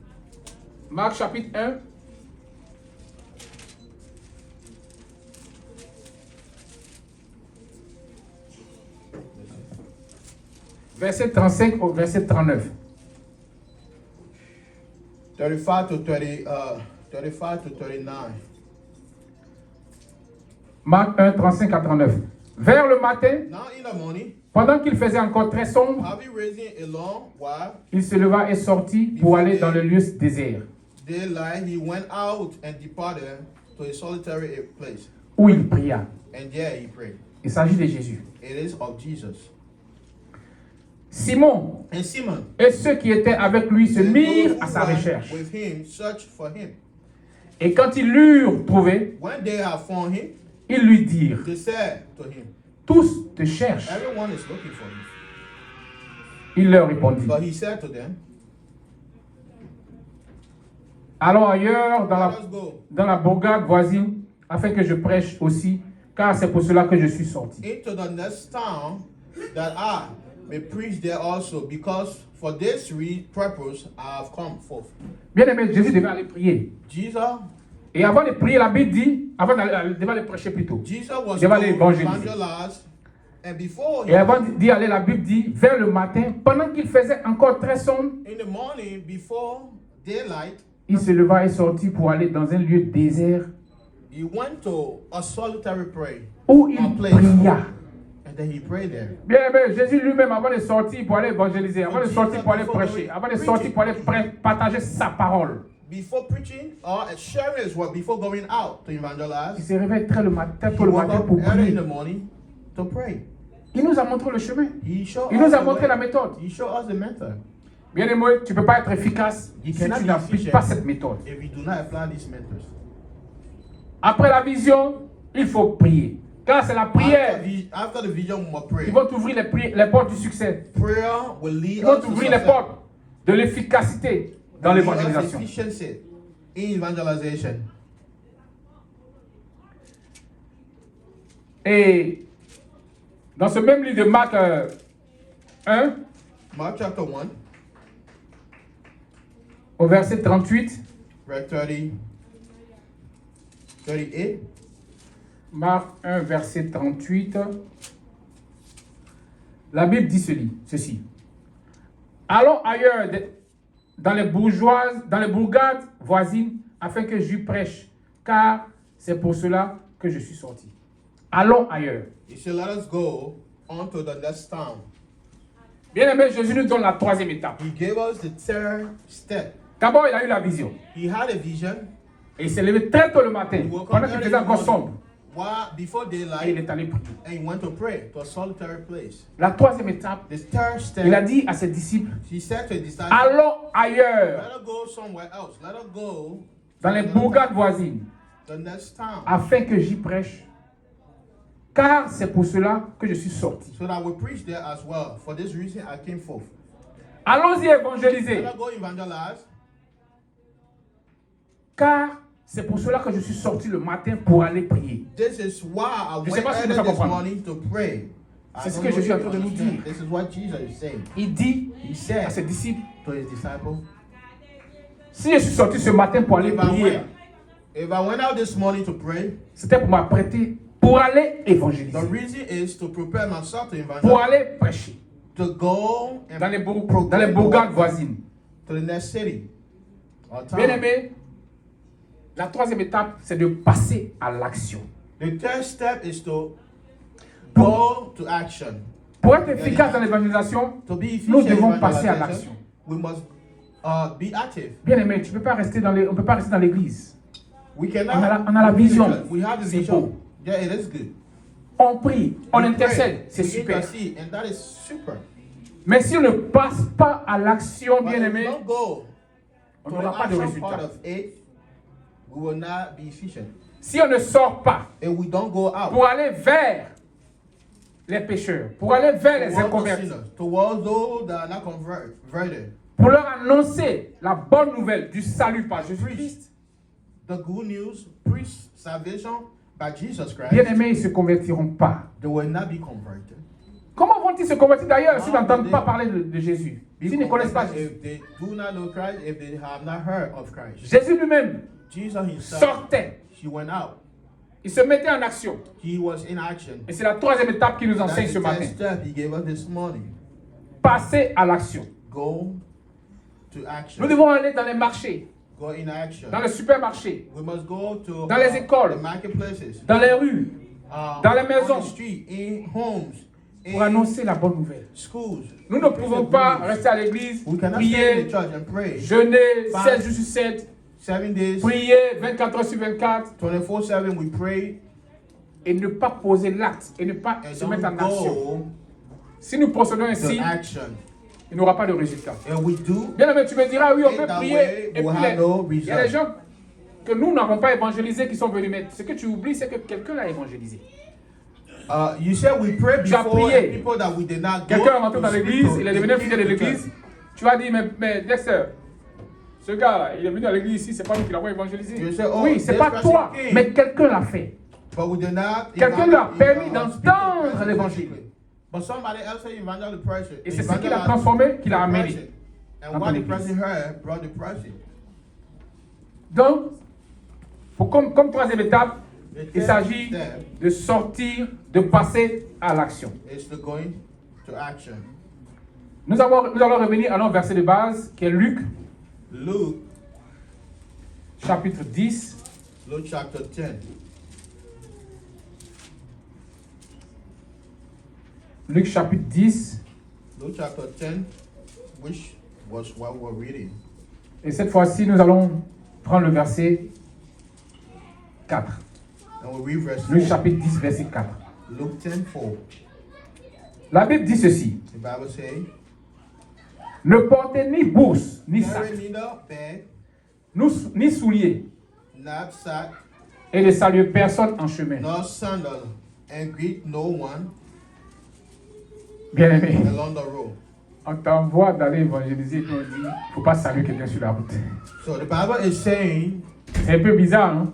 Marc chapitre 1. Verset 35 au verset 39. 35 to 39. Marc 1, 35 à 39. Vers le matin, Now in the morning, pendant qu'il faisait encore très sombre, having risen a long while, il se leva et sortit pour aller dans le lieu désert, daylight, he went out and departed to a solitary place. où il pria. And there he prayed. Il s'agit de Jésus. It is of Jesus. Simon And Simon, et ceux qui étaient avec lui se and mirent those à who sa were recherche. with him searched for him. Et quand ils l'eurent trouvé, When they have found him, ils lui dirent, they said to him, tous te cherchent. everyone is looking for you. Il leur répondit, But he said to them, allons ailleurs let us go dans la bourgade voisine afin que je prêche aussi, car c'est pour cela que je suis sorti. into the next town, that I may preach there also, because for this purpose I have come forth. Bien-aimé, Jésus devait aller prier. Jesus Et avant de prier, la Bible dit, avant d'aller, devait aller prêcher plutôt. was devait aller going to évangéliser. evangelize, and before Et avant d'y aller, la Bible dit, vers le matin, pendant qu'il faisait encore très sombre, in the morning, before daylight, il se leva et sortit pour aller dans un lieu désert he went to a solitary prayer, où il a place, pria. and then he prayed there. Bien aimé, Jésus lui-même, avant de sortir pour aller évangéliser, avant de sortir pour aller prêcher, avant de sortir pour aller partager sa parole, Before preaching or sharing his word, before going out to il evangelize, se réveille très tôt he le woke matin up pour early in prier. the morning to pray. Il nous a montré le chemin. He showed Il nous us a the montré way. la méthode. He showed us the method. Bien aimé, tu ne peux pas être efficace You si cannot tu be n'appliques efficient pas cette méthode. if you do not apply these methods. Après la vision, il faut prier. Car c'est la prière After the vision, we must pray. qui va t'ouvrir les portes du succès. Prayer will lead Qui va us to t'ouvrir les success. portes de l'efficacité dans Will lead us l'évangélisation. efficiency in evangelization. Et dans ce même livre de Marc 1, Mark chapter 1, au verset 38, verse 38. Marc 1, verset 38, la Bible dit ceci. Allons ailleurs dans les bourgades voisines afin que j'y prêche, car c'est pour cela que je suis sorti. Allons ailleurs. He said, let us go on to the next town. Bien aimé, Jésus nous donne la troisième étape. He gave us the third step. D'abord, il a eu la vision. He had a vision. Et il s'est levé très tôt le matin, He woke pendant up qu'il early faisait in the encore morning, sombre. before Et il daylight, est allé prier. and he went to pray to a solitary place. La troisième étape, The third step, il a dit à ses disciples, he said to his disciples, allons ailleurs, let us go somewhere else. Let us go dans to les another bourgades town, voisines, the next town, afin que j'y prêche. Car c'est pour cela que je suis sorti. so that we preach there as well. For this reason, I came forth. Allons-y évangéliser. Let us go evangelize. Car c'est pour cela que je suis sorti le matin pour aller prier. This is why I Je sais went pas si early tu peux this comprendre. morning to pray. C'est I ce don't que know Jésus est en if you train de nous understand. dire. This is what Jesus is saying. Il dit He à said ses disciples, to his disciples, si je suis sorti ce matin pour aller prier, if I went out this morning to pray, c'était pour m'apprêter pour aller the évangéliser, reason is to prepare myself to pour evangelize, aller prêcher to go and dans les proclaim the bourgades word voisines. to the next city or town. Bien aimé, la troisième étape, c'est de passer à l'action. The third step is to go to action. Pour être efficace dans l'évangélisation, To be nous efficient devons in passer à evangelization, l'action. we must be active. Bien aimé, on ne peut pas rester dans l'église. We cannot. On a la vision. We have the C'est vision. beau. Yeah, it is good. On prie, on We intercède, pray, c'est we super. intercede, and that is super. Mais si on ne passe pas à l'action, But bien if we aimé, don't go on to the n'aura pas de action part résultat. of it, we will not be efficient. Si on ne sort pas If we don't go out pour aller vers les pécheurs, pour aller vers les towards the inconvertis, sinners, towards those that are not converted, pour leur annoncer la bonne nouvelle du salut par Jésus-Christ, the good news, preach salvation by Jesus Christ, bien aimé, ils ne se convertiront pas. they will not be converted. Comment vont-ils se convertir d'ailleurs s'ils How n'entendent will pas they parler de Jésus, Be s'ils ne connaissent pas converted Jésus? if they do not know Christ, if they have not heard of Christ. Jésus lui-même Jesus himself, sortait, he went out. il se mettait en action. He was in action. Et c'est la troisième étape qu'il nous That's enseigne the ce third matin. step he gave us this morning. Passer à l'action. Go to action. Nous devons aller dans les marchés, Go in action. dans les supermarchés, We must go to dans les écoles, the marketplaces, dans les rues, dans les maisons, on the street, in homes, pour annoncer la bonne nouvelle. schools. Nous ne pouvons pas rester à l'église, We cannot stay in prier, the church and pray. jeûner Fast. 7 jours sur 7, 7 days, prier 24 heures sur 24 24/7 we pray et ne pas poser l'acte et ne pas and se mettre en don't action. go Si nous procédons to ainsi, action. il n'y aura pas de résultat. And we do, Bien aimé, tu me diras, oui, on In peut that prier. way, Et we'll puis, have no il y a des result. gens que nous n'avons pas évangélisés qui sont venus mettre. Ce que tu oublies, c'est que quelqu'un l'a évangélisé. you said we pray Tu as before prié. and people that we did not go Quelqu'un est rentré to dans speak l'église, to, il est they devenu came fidèle de to church. l'église. Tu as dit, mais Dexter, Ce gars, il est venu à l'église ici, c'est pas nous qui l'avons évangélisé. You say, oh, Oui, c'est this pas person toi, came. mais quelqu'un l'a fait. But we did not Quelqu'un lui a permis d'entendre l'évangile. But somebody else evangelized the person. Et c'est ce qu'il a transformé, qu'il a amené. And dans what ton the person église. heard brought the person. Donc, comme troisième étape, The il third s'agit step de sortir, de passer à l'action. is to going to action. Nous allons revenir à notre verset de base, qui est Luc, Luke chapitre 10. Luke chapter 10. Luc chapitre 10. Luke chapter 10, which was what we're reading. Et cette fois-ci, nous allons prendre le verset 4. And we read verse Luc 4. chapitre 10, verset 4. Luke 10, 4. La Bible dit ceci. The Bible says, Ne portez ni bourse, ni sac, carry neither bag, ni souliers, knapsack, et ne saluez personne en chemin. nor sandal, and greet no one Bien-aimé, along the road. on t'envoie d'aller évangéliser et puis on dit, il ne faut pas saluer quelqu'un sur la route. So the Bible is saying, C'est un peu bizarre, non?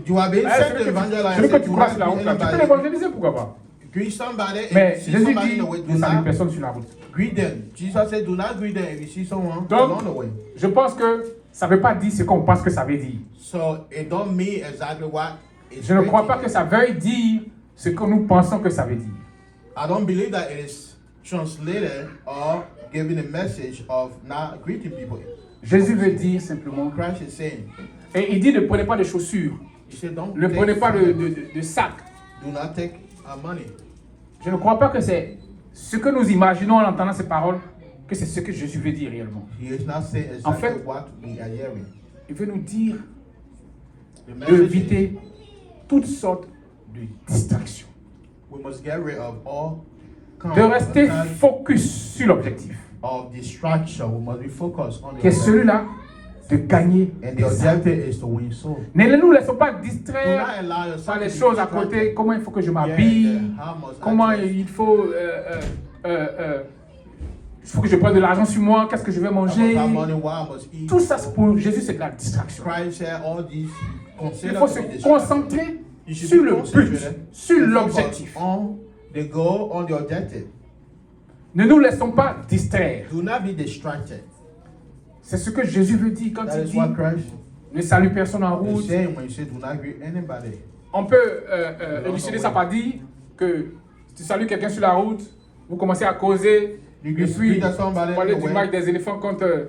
you are being sent to evangelize. Celui que tu Do crois not sur la route, là, tu peux greet l'évangéliser, pourquoi pas? somebody Mais and see Jésus somebody dit, in the way. ne Do salue not personne sur la route. greet them. Jesus said, do not greet them if you see someone Donc, along the way. je pense que ça ne veut pas dire ce qu'on pense que ça veut dire. So it don't mean exactly what it's Je ne crois pas written. que ça veuille dire ce que nous pensons que ça veut dire. I don't believe that it is translated or giving a message of not greeting people. Jésus veut dire simplement, Christ is saying, et il dit ne prenez pas de chaussures, he said, don't ne take prenez pas money. de sac. Do not take our money. Je ne crois pas que c'est ce que nous imaginons en entendant ces paroles, que c'est ce que Jésus veut dire réellement. He is not saying En exactly fait, what we are hearing. Il veut nous dire The message is, d'éviter toutes sortes de distractions, we must get rid of all de rester kinds focus sur l'objectif, of distraction. We must be focused on the qui est objective. celui-là de gagner And the des âmes. objective is to win souls. Ne nous laissons pas Do not distraire allow yourself par les to be choses à distracted. côté, comment il faut que je Yeah, m'habille, how must I comment dress? il faut que je prenne de l'argent sur moi, qu'est-ce que je vais I manger. must have money, what I must eat. Tout ça, c'est pour Jésus, c'est de la distraction. Christ said all these Il consider faut to se be distracted. concentrer You should sur be le but, concentrated sur and l'objectif. focus on the goal, on the objective. Ne nous laissons pas distraire. Do not be distracted. C'est ce que Jésus veut dire quand That il is dit what Christ ne salue personne en is route. saying when you say do not greet anybody. On peut élucider ça par dire que si tu salues quelqu'un sur la route, vous commencez à causer, You et greet puis somebody parler on the du way. match des éléphants contre,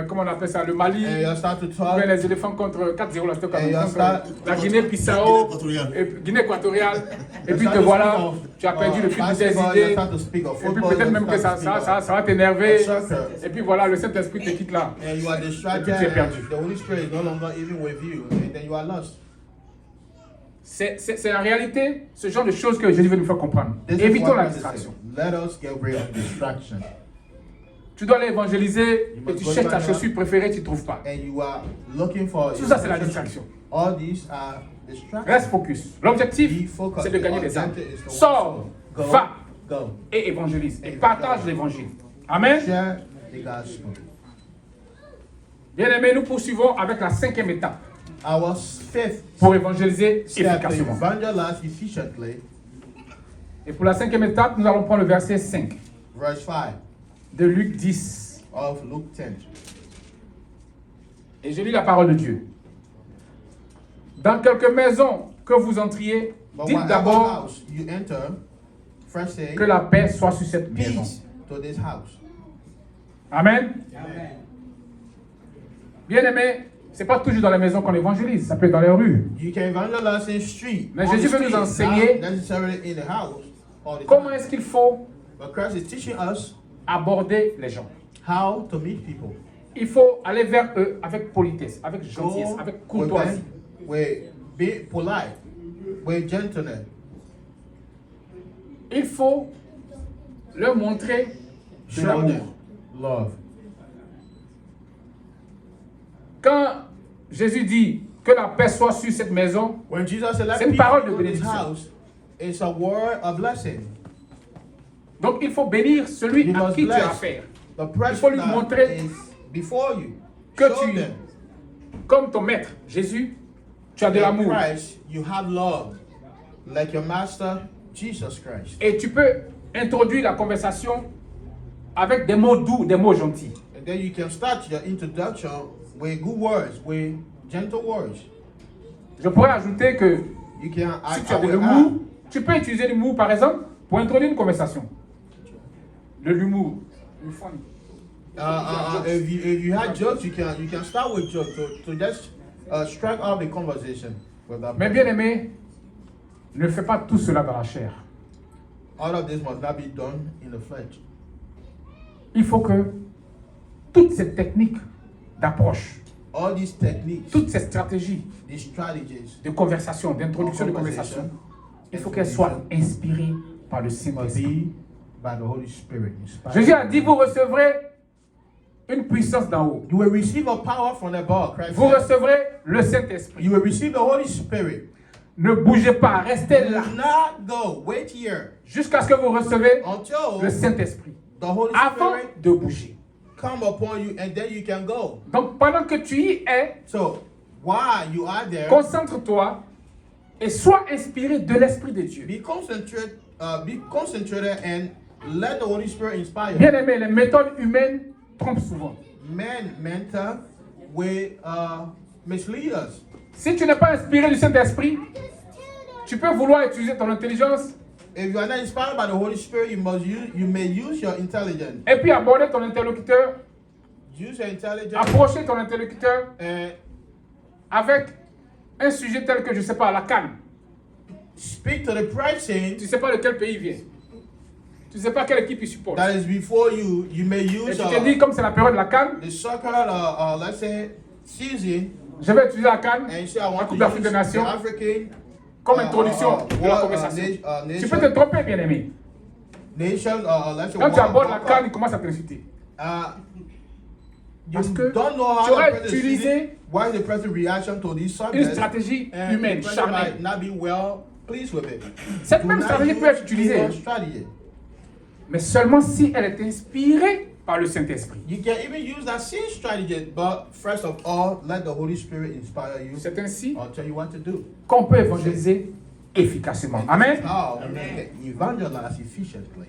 comment on appelle ça, le Mali, And you start to ou talk. bien les éléphants contre 4-0, là, c'était comme Et contre start- la Guinée-Bissau, Guinée équatoriale, et puis te voilà, tu as perdu le fil de tes idées, et puis peut-être même que ça va t'énerver, et puis voilà, le Saint-Esprit te quitte là. And you are distracted. Et puis tu es perdu. The Holy Spirit is no longer even with you, and then you are lost. C'est en réalité ce genre de choses que Jésus veut nous faire comprendre. This is Évitons what la Christ is distraction. saying. Let us get rid of distraction. Tu dois aller évangéliser You et must tu go cherches ta to chaussure préférée, tu ne trouves pas. And you are looking for. Tout ça, c'est la distraction. All these are distractions. Reste focus. L'objectif, Be focused. c'est de gagner des âmes. Objective is to Sors, go, va go. et évangélise. Et And partage go. l'évangile. Amen. Share the gospel. Bien aimé, nous poursuivons avec la 5e étape Our fifth pour évangéliser step to efficacement. evangelize efficiently, Et pour la 5e étape, nous allons prendre le verset 5 verse 5 de Luc 10. of Luke 10. Et je lis la parole de Dieu. Dans quelque maison que vous entriez, But dites whatever d'abord house you enter, first say, que la paix soit sur cette maison. peace to this house. Amen. Bien aimé, c'est pas toujours dans les maisons qu'on évangélise, ça peut être dans les rues. You can evangelize in street. Mais on Jésus the veut nous street, enseigner not necessarily in the house all the Comment time. est-ce qu'il faut But Christ is teaching us aborder les gens? how to meet people. Il faut aller vers eux avec politesse, avec gentillesse, Go avec courtoisie. with be polite, with gentleness. Il faut leur montrer de Show l'amour. them love. Quand Jésus dit que la paix soit sur cette maison, When Jesus said, "Let C'est une peace parole be de on this bénédiction. house," it's a word of blessing. donc il faut bénir celui You à must qui tu as bless affaire. the Il faut lui person montrer that is before you. Que Show tu, them. comme ton maître, Jésus, tu as de In l'amour. Christ, you have love, like your master, Jesus Christ. Et tu peux introduire la conversation avec des mots doux, des mots gentils. And then you can start your introduction with good words, with gentle words. Je pourrais ajouter que You can si I tu as de will l'humour, add, tu peux utiliser l'humour par exemple pour introduire une conversation. De l'humour. Le fun. if you had jokes, you can start with jokes to just strike up the conversation with that. Mais bien aimé, ne fais pas tout cela dans la chair. All of this must not be done in the flesh. Il faut que toutes ces techniques d'approche, All these techniques, toutes ces stratégies these strategies, de conversation, d'introduction de conversation, il faut qu'elles soient inspirées par le must Saint-Esprit. be by the Holy Spirit. inspired. Jésus a dit, vous recevrez une puissance d'en haut. You will receive a power from above. Christ Vous said. recevrez le Saint-Esprit. You will receive the Holy Spirit. Ne bougez pas, restez là Do not go. Wait here jusqu'à ce que vous recevez until le Saint-Esprit. the Holy Avant Spirit de bouger. come upon you, and then you can go. Donc pendant que tu y es, So while you are there, concentre-toi et sois inspiré de l'Esprit de Dieu. be concentrated, and let the Holy Spirit inspire you. Bien aimé, les méthodes humaines trompent souvent. Men mentor will mislead us. Si tu n'es pas inspiré du Saint-Esprit, tu peux vouloir utiliser ton intelligence If you are not inspired by the Holy Spirit, you may use your intelligence. et puis aborder ton interlocuteur, Use your intelligence approcher ton interlocuteur and avec un sujet tel que, je ne sais pas, la canne. speak to the person Tu ne sais pas de quel pays il vient. Tu ne sais pas quelle équipe il supporte. that is before you. You may Et use tu te dis, comme c'est la période de la canne, the soccer, let's say, season, je vais utiliser la canne, and you say, I la want Coupe to d'Afrique des use the Nations, African comme introduction de la conversation. Tu peux te tromper, bien aimé. nation, let's say, Quand tu World abordes la Cup. canne, il commence à t'insulter. You Parce que don't know how tu aurais the person utilisé is feeling, why the person reaction to this Une subject, stratégie and humaine, the person might charnelle. not be well pleased with it. Cette Do même not stratégie use peut être utilisée, your strategy. mais seulement si elle est inspirée par le Saint-Esprit. You can even use that same strategy, but first of all, let the Holy Spirit inspire you C'est ainsi or tell you what to do. qu'on peut évangéliser efficacement. And Amen. this is how we can evangelize efficiently.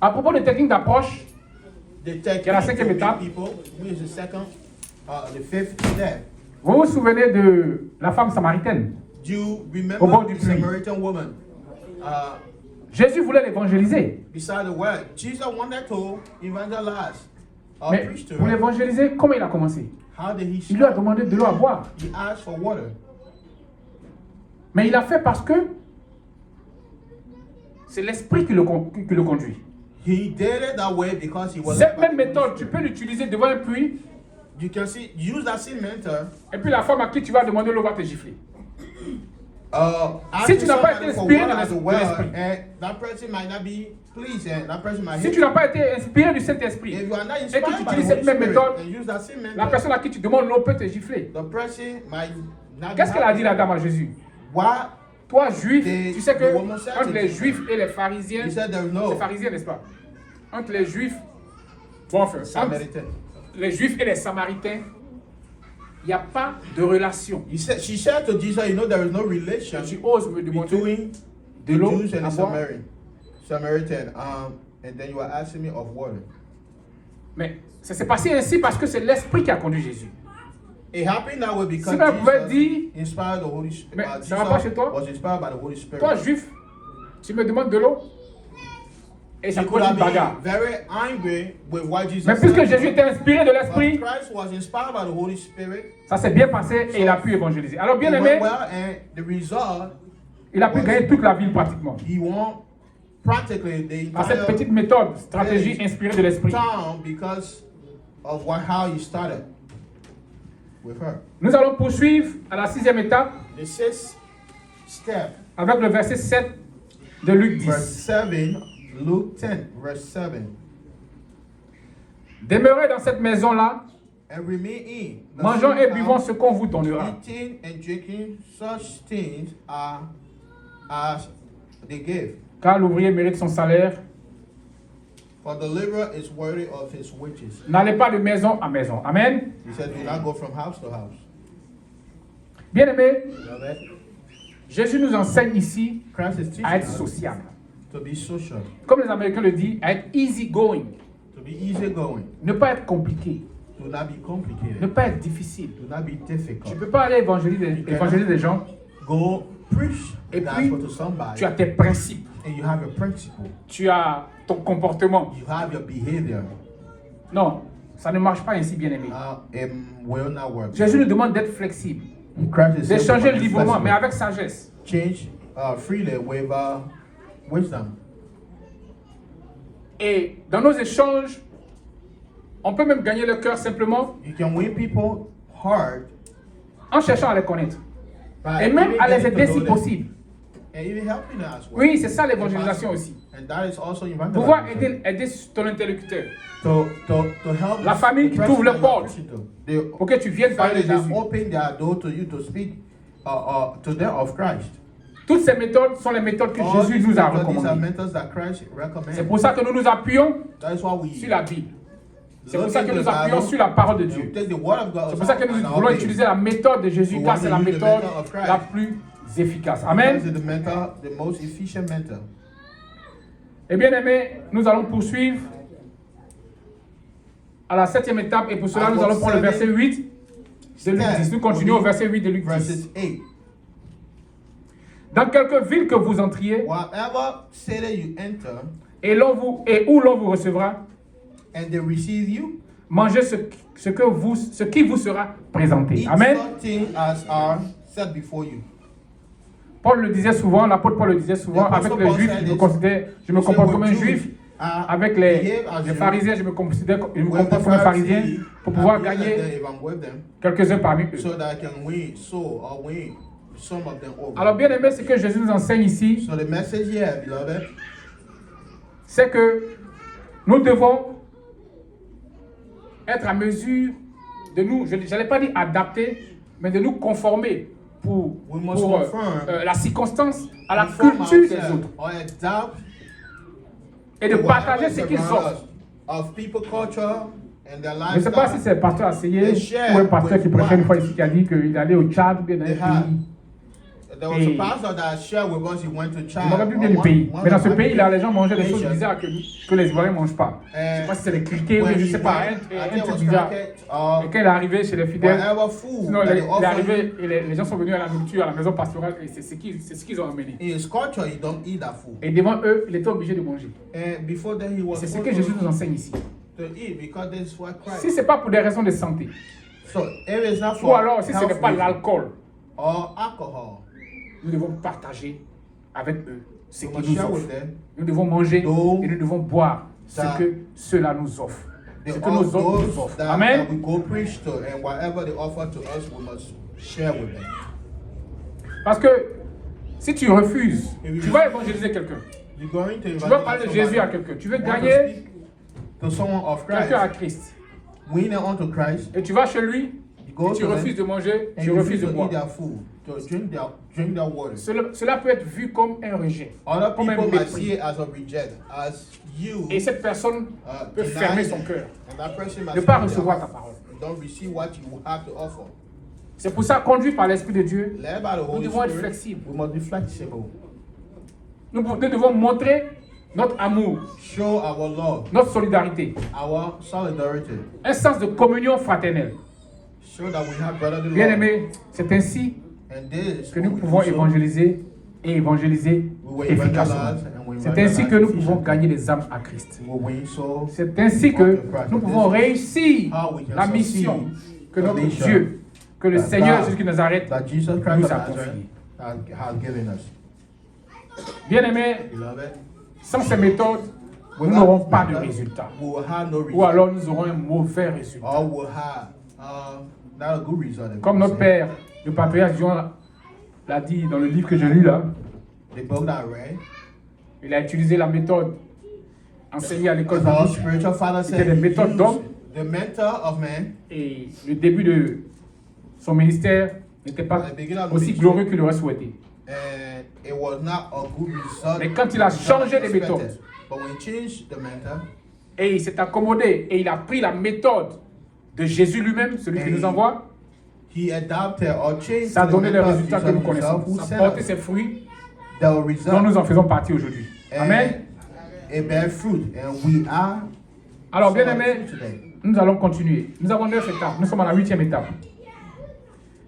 À propos des techniques d'approche, The technique la cinquième to étape. meet people, which is the second, the fifth step. vous vous souvenez de la femme samaritaine? Do you Au bord remember du the puits. Samaritan woman? Jésus voulait l'évangéliser. Beside the well, Jesus wanted to evangelize or Mais preach to pour her. l'évangéliser, comment il a commencé? How did he Il lui a start? demandé de l'eau à boire. He asked for water. Mais il a fait parce que c'est l'Esprit qui le conduit. He did it that way because he was. Cette même méthode, tu peux l'utiliser devant un puits, You can see, use that same mentor. et puis la femme à qui tu vas demander l'eau va te gifler. Ask Si tu n'as pas somebody été for inspiré water de at the l'esprit- well, de l'esprit. and that person might not be pleased, and that person might Si hate tu n'as pas été inspiré du Saint-Esprit, If you are not et inspired que tu by the utilises Holy cette même Spirit méthode, and use that same la mentor, personne à qui tu demandes l'eau peut te gifler. the person might not. Qu'est-ce be qu'elle a happy. dit la dame à Jésus? What? Toi, juif, The- tu sais que the woman said entre to les Jesus. juifs et les pharisiens, He said there is no c'est pharisien, n'est-ce pas? Entre les juifs, bon, enfin, entre Samaritan. les juifs et les samaritains, il n'y a pas de relation. She said to Jesus, you know, there is no relation Tu oses me demander between de the l'eau Jews and à the boire? Samaritan. And then you are asking me of water. Mais ça s'est passé ainsi parce que c'est l'Esprit qui a conduit Jésus. It happened that way because Sinon, elle pouvait Jesus dire, inspired the Holy Spirit. mais ça va pas chez toi? Was inspired by the Holy Spirit. Toi, juif, tu me demandes de l'eau? Et ça She peut could être have une bagarre. been very angry with what Jesus Mais puisque said. Jésus était inspiré de But l'Esprit, Christ was inspired by the Holy Spirit. ça s'est bien passé et il a pu évangéliser. Alors, bien It aimé, went well, and the result, il a pu gagner toute la ville pratiquement. he won practically the Par cette entire petite méthode, stratégie inspirée de l'Esprit. town because of how he started with her. Nous allons poursuivre à la 6e étape The sixth step, avec le verset 7 de Luc verse 10. 7, Luke 10, verse 7. Demeurez dans cette maison-là, And remain in the mangeant et same buvant house, ce qu'on vous donnera. eating and drinking such things as they gave. Car l'ouvrier mérite son salaire. For the laborer is worthy of his wages. N'allez pas de maison à maison. Amen. He said, do not go from house to house. Bien-aimés, Beloved, Jésus nous enseigne ici Christ is teaching à être us sociable. to be social, Comme les Américains le disent, à être easy going. to be easygoing, Ne pas être compliqué. do not be Ne complicated, pas être difficile. do not be Tu ne difficult. peux pas aller évangéliser des gens Go preach the et puis gospel to somebody, tu as tes principes. and you have your principle, Tu as ton comportement. you have your behavior. Non, ça ne marche pas ainsi, bien-aimé. It will not work. Jésus nous demande d'être flexible, Christ is saying d'échanger to be librement, flexible. mais avec sagesse. Change freely with wisdom. Et dans nos échanges, on peut même gagner le cœur simplement You can win people hard en cherchant à les connaître. by Et même even à les getting to aider know si them, possible. and even helping them as well. Oui, c'est ça l'évangélisation aussi. And that is also Pouvoir evangelism. aider ton interlocuteur To help La famille the qui person t'ouvre les that you're portes preaching to. The pour que tu viennes parler family de that Jésus. open their door to you to speak to them of Christ. Toutes ces méthodes sont les méthodes que All Jésus these nous a methods, these are recommandées. methods that Christ C'est recommends. pour ça que nous nous appuyons That is why we sur la Bible. C'est pour look ça que into nous the appuyons Bible, sur la parole de and Dieu. take the word of God. C'est pour ça que nous and voulons obey. utiliser la méthode de Jésus We car want c'est to la use the méthode method of Christ. la plus efficace. This Amen. is the most efficient method. Et bien aimé, nous allons poursuivre à la 7e étape et pour cela nous allons prendre le verset 8 de Luc 10. Nous continuons au verset 8 de Luc 10. Verses 8. Dans quelque ville que vous entriez Whatever city you enter, et où l'on vous recevra, and they receive you, mangez ce qui vous sera présenté. eat Amen. something as are set before you. Paul le disait souvent, l'apôtre Paul le disait souvent, The avec Apostle les Paul juifs, said je me this. comporte comme un juif. Avec les behave as you. pharisiens, je me comporte With the comme un pharisien Pharisees, pour pouvoir I behave like gagner them if I'm with them, quelques-uns parmi eux. so that I can win some of them over. Alors bien aimé, ce que Jésus nous enseigne ici, So the message here, beloved, c'est que nous devons être à mesure de nous, je n'allais pas dire adapter, mais de nous conformer pour We must conform la circonstance, à la conform culture des ourselves autres or adapt et de to partager whatever ce is qu'ils around offrent. us, of people culture and their Je ne sais pas si lifestyle. c'est le pasteur Asseyé They share ou un pasteur qui with prêchait une what? fois ici qui a dit qu'il allait au Tchad ou bien dans un They have. pays. There was a pastor that shared with us. He went to Je Chad. me rappelle plus bien du pays. Mais dans ce pays-là, les gens mangeaient des choses bizarres que les Ivoiriens ne mangent pas. Je ne sais pas si c'est les criquets ou je ne sais pas, un truc bizarre. Et quand il est arrivé chez les fidèles, whatever food sinon, that il they est offer arrivé et les gens sont venus à la nourriture, à la maison pastorale et c'est ce qu'ils ont amené. in his culture, he don't eat that food. Et devant eux, il était obligé de manger. And before that, he was C'est ce forced que Jésus nous enseigne ici. to eat because this is what Christ. Si ce n'est pas pour des raisons de santé, So if it's not ou for alors si ce n'est health pas reason l'alcool, or alcohol, nous devons partager avec eux ce we qu'ils must nous share with offrent. them. Nous devons manger Donc, et nous devons boire ce ça- que ceux-là nous offrent. They Ce que all nos autres nous those offrent. that Amen. we go preach to, and whatever they offer to us, we must share with them. Parce que si tu refuses, tu vas évangéliser quelqu'un. You're going to Tu vas parler de Jésus à quelqu'un. Tu veux gagner to someone of Christ, quelqu'un à Christ. winning unto Christ, Et tu vas chez lui, you go et tu to refuses them, de manger, and tu you refuses refuse de to boire. eat their food, to drink their water. Cela peut être vu comme un rejet, Other comme un people might mépris. see it as a reject, as you, Et cette personne peut fermer son cœur, and that person might ne pas see recevoir ta that parole. and don't receive what you have to offer. C'est pour ça, conduit par l'Esprit de Dieu, Led by the Holy devons être Spirit, flexibles. we must be flexible. nous devons montrer notre amour, Show our love, notre solidarité, our solidarity. un sens de communion fraternelle. Show that we have brotherly Bien love. aimé, c'est ainsi And this que what nous we pouvons do so. évangéliser et évangéliser We will efficacement. evangelize and we C'est ainsi que nous evangelize pouvons gagner des âmes à Christ. We will win souls. C'est ainsi que nous pouvons réussir la mission que notre Dieu, que le Seigneur Jésus de Nazareth that Jesus nous Christ a of Nazareth confié. has given us. Bien aimé, Beloved, sans ces méthodes, nous n'aurons pas de résultat. we will have no Ou result. alors nous aurons un mauvais résultat. Or we'll have not a good result. Comme notre père, le patriarche Jean l'a dit dans le livre que je lis là, The book that I read, il a utilisé la méthode enseignée à l'école as our biblique. spiritual father C'était said, des he méthodes used d'homme. the mentor of man. Et le début de son ministère n'était pas aussi glorieux qu'il aurait souhaité. And it was not a good result. Mais quand il a changé les méthodes, But when he changed the mentor, et il s'est accommodé et il a pris la méthode de Jésus lui-même, celui qui nous envoie, He adopted or changed ça a the donné les method résultats que of nous himself connaissons. who Ça a sent porté us. ses fruits The dont result nous en faisons partie aujourd'hui. Amen. it bear fruit, and we are Alors, bien some aimé, fruit today. nous allons continuer. Nous avons 9 étapes. Nous sommes à la 8e étape.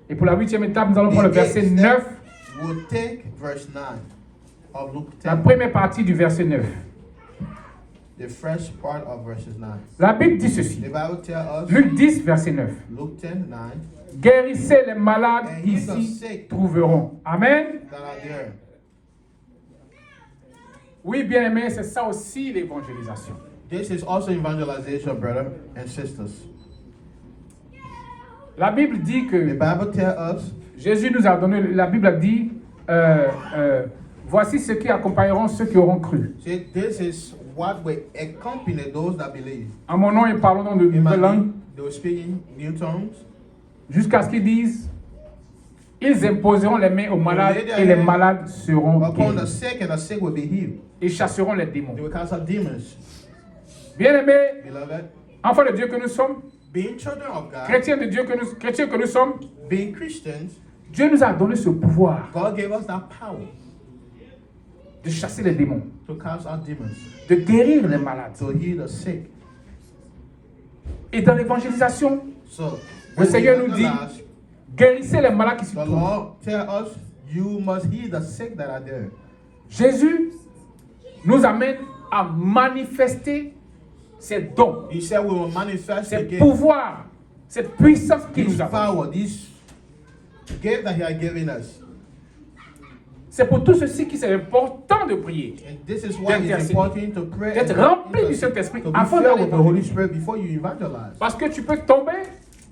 Et pour la 8e étape, nous allons prendre le verset 9, We'll take verse 9 of Luke la 10, première partie du verset 9. the first part of verses 9. La Bible dit ceci. The Bible tells us, Luc 10, verset 9. Luke 10, 9, Guérissez les malades, And heal the ici sick. trouveront. Amen. that are there. Oui, bien aimé, c'est ça aussi l'évangélisation. This is also evangelization, brother and sisters. La Bible dit The que Bible tells us, Jésus nous a donné, la Bible a dit, voici ceux qui accompagneront ceux qui auront cru. see, this is what will accompany those that believe. En mon nom, ils parleront de In my nouvelles langues name, they will speak in new tongues. jusqu'à ce qu'ils disent, ils imposeront les mains aux malades et les malades seront Upon the guéris. sick, and the sick will be healed. Ils chasseront les démons. They will cast out demons. Bien aimés, Beloved, enfants de Dieu que nous sommes, being children of God, chrétiens de Dieu chrétiens que nous sommes, being Christians, Dieu nous a donné ce pouvoir God gave us that power de chasser les démons, to cast out demons, de guérir les malades. to heal the sick. Et dans l'évangélisation, So, le Seigneur nous dit, evangelize, guérissez les malades qui se the trouvent. Lord tell us, you must heal the sick that are there. Jésus nous amène à manifester ces dons, He said we will manifest ces the gift, pouvoirs, cette puissance qu'il this nous a donnée. power, this gift that He has given us. C'est pour tout ceci qu'il est important de prier. And this is why it's D'intercéder. important to pray D'être and rempli du intercede, Saint-Esprit to be afin filled d'aller with the Holy évangéliser. Spirit before you evangelize. Parce que tu peux tomber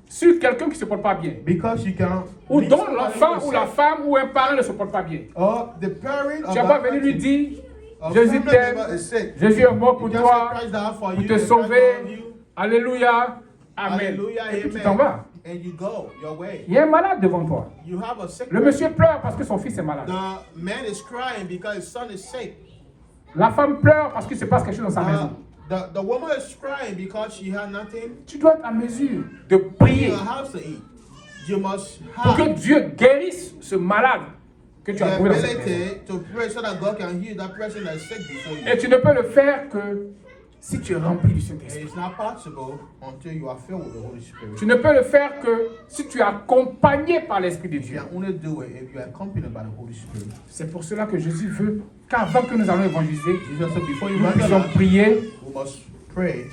sur quelqu'un qui ne se porte pas bien. Because you can Ou meet dont somebody l'enfant who ou is la sick, femme ou un parent ne se porte pas bien. or the parent of Tu n'as pas that venu lui person, dire, a Jésus family t'aime, member is sick. Jésus est mort You pour just toi, say Christ died for pour you, te Christ sauver. loved you. Alléluia, Amen. Hallelujah, Et puis tu amen. t'en vas. And you go your way. Il y a un malade devant toi. You have a sick Le monsieur pleure parce que son fils est malade. The man is crying because his son is sick. La femme pleure parce qu'il se passe quelque chose dans sa maison. The woman is crying because she had nothing Tu dois être en mesure de in prier her house to eat. You must pour que have Dieu guérisse ce malade que tu the as trouvé dans cette maison. ability to pray so that God can heal that person that is sick before you. Et tu ne peux le faire que si tu es rempli du And Saint-Esprit. it's not possible until you are filled with the Holy Spirit. Tu ne peux le faire que si tu es accompagné par l'Esprit de You Dieu. can only do it if you are accompanied by the Holy Spirit. C'est pour cela que Jésus veut qu'avant que nous allons évangéliser, Jesus said, before you nous puissions evangelize, prier we must pray.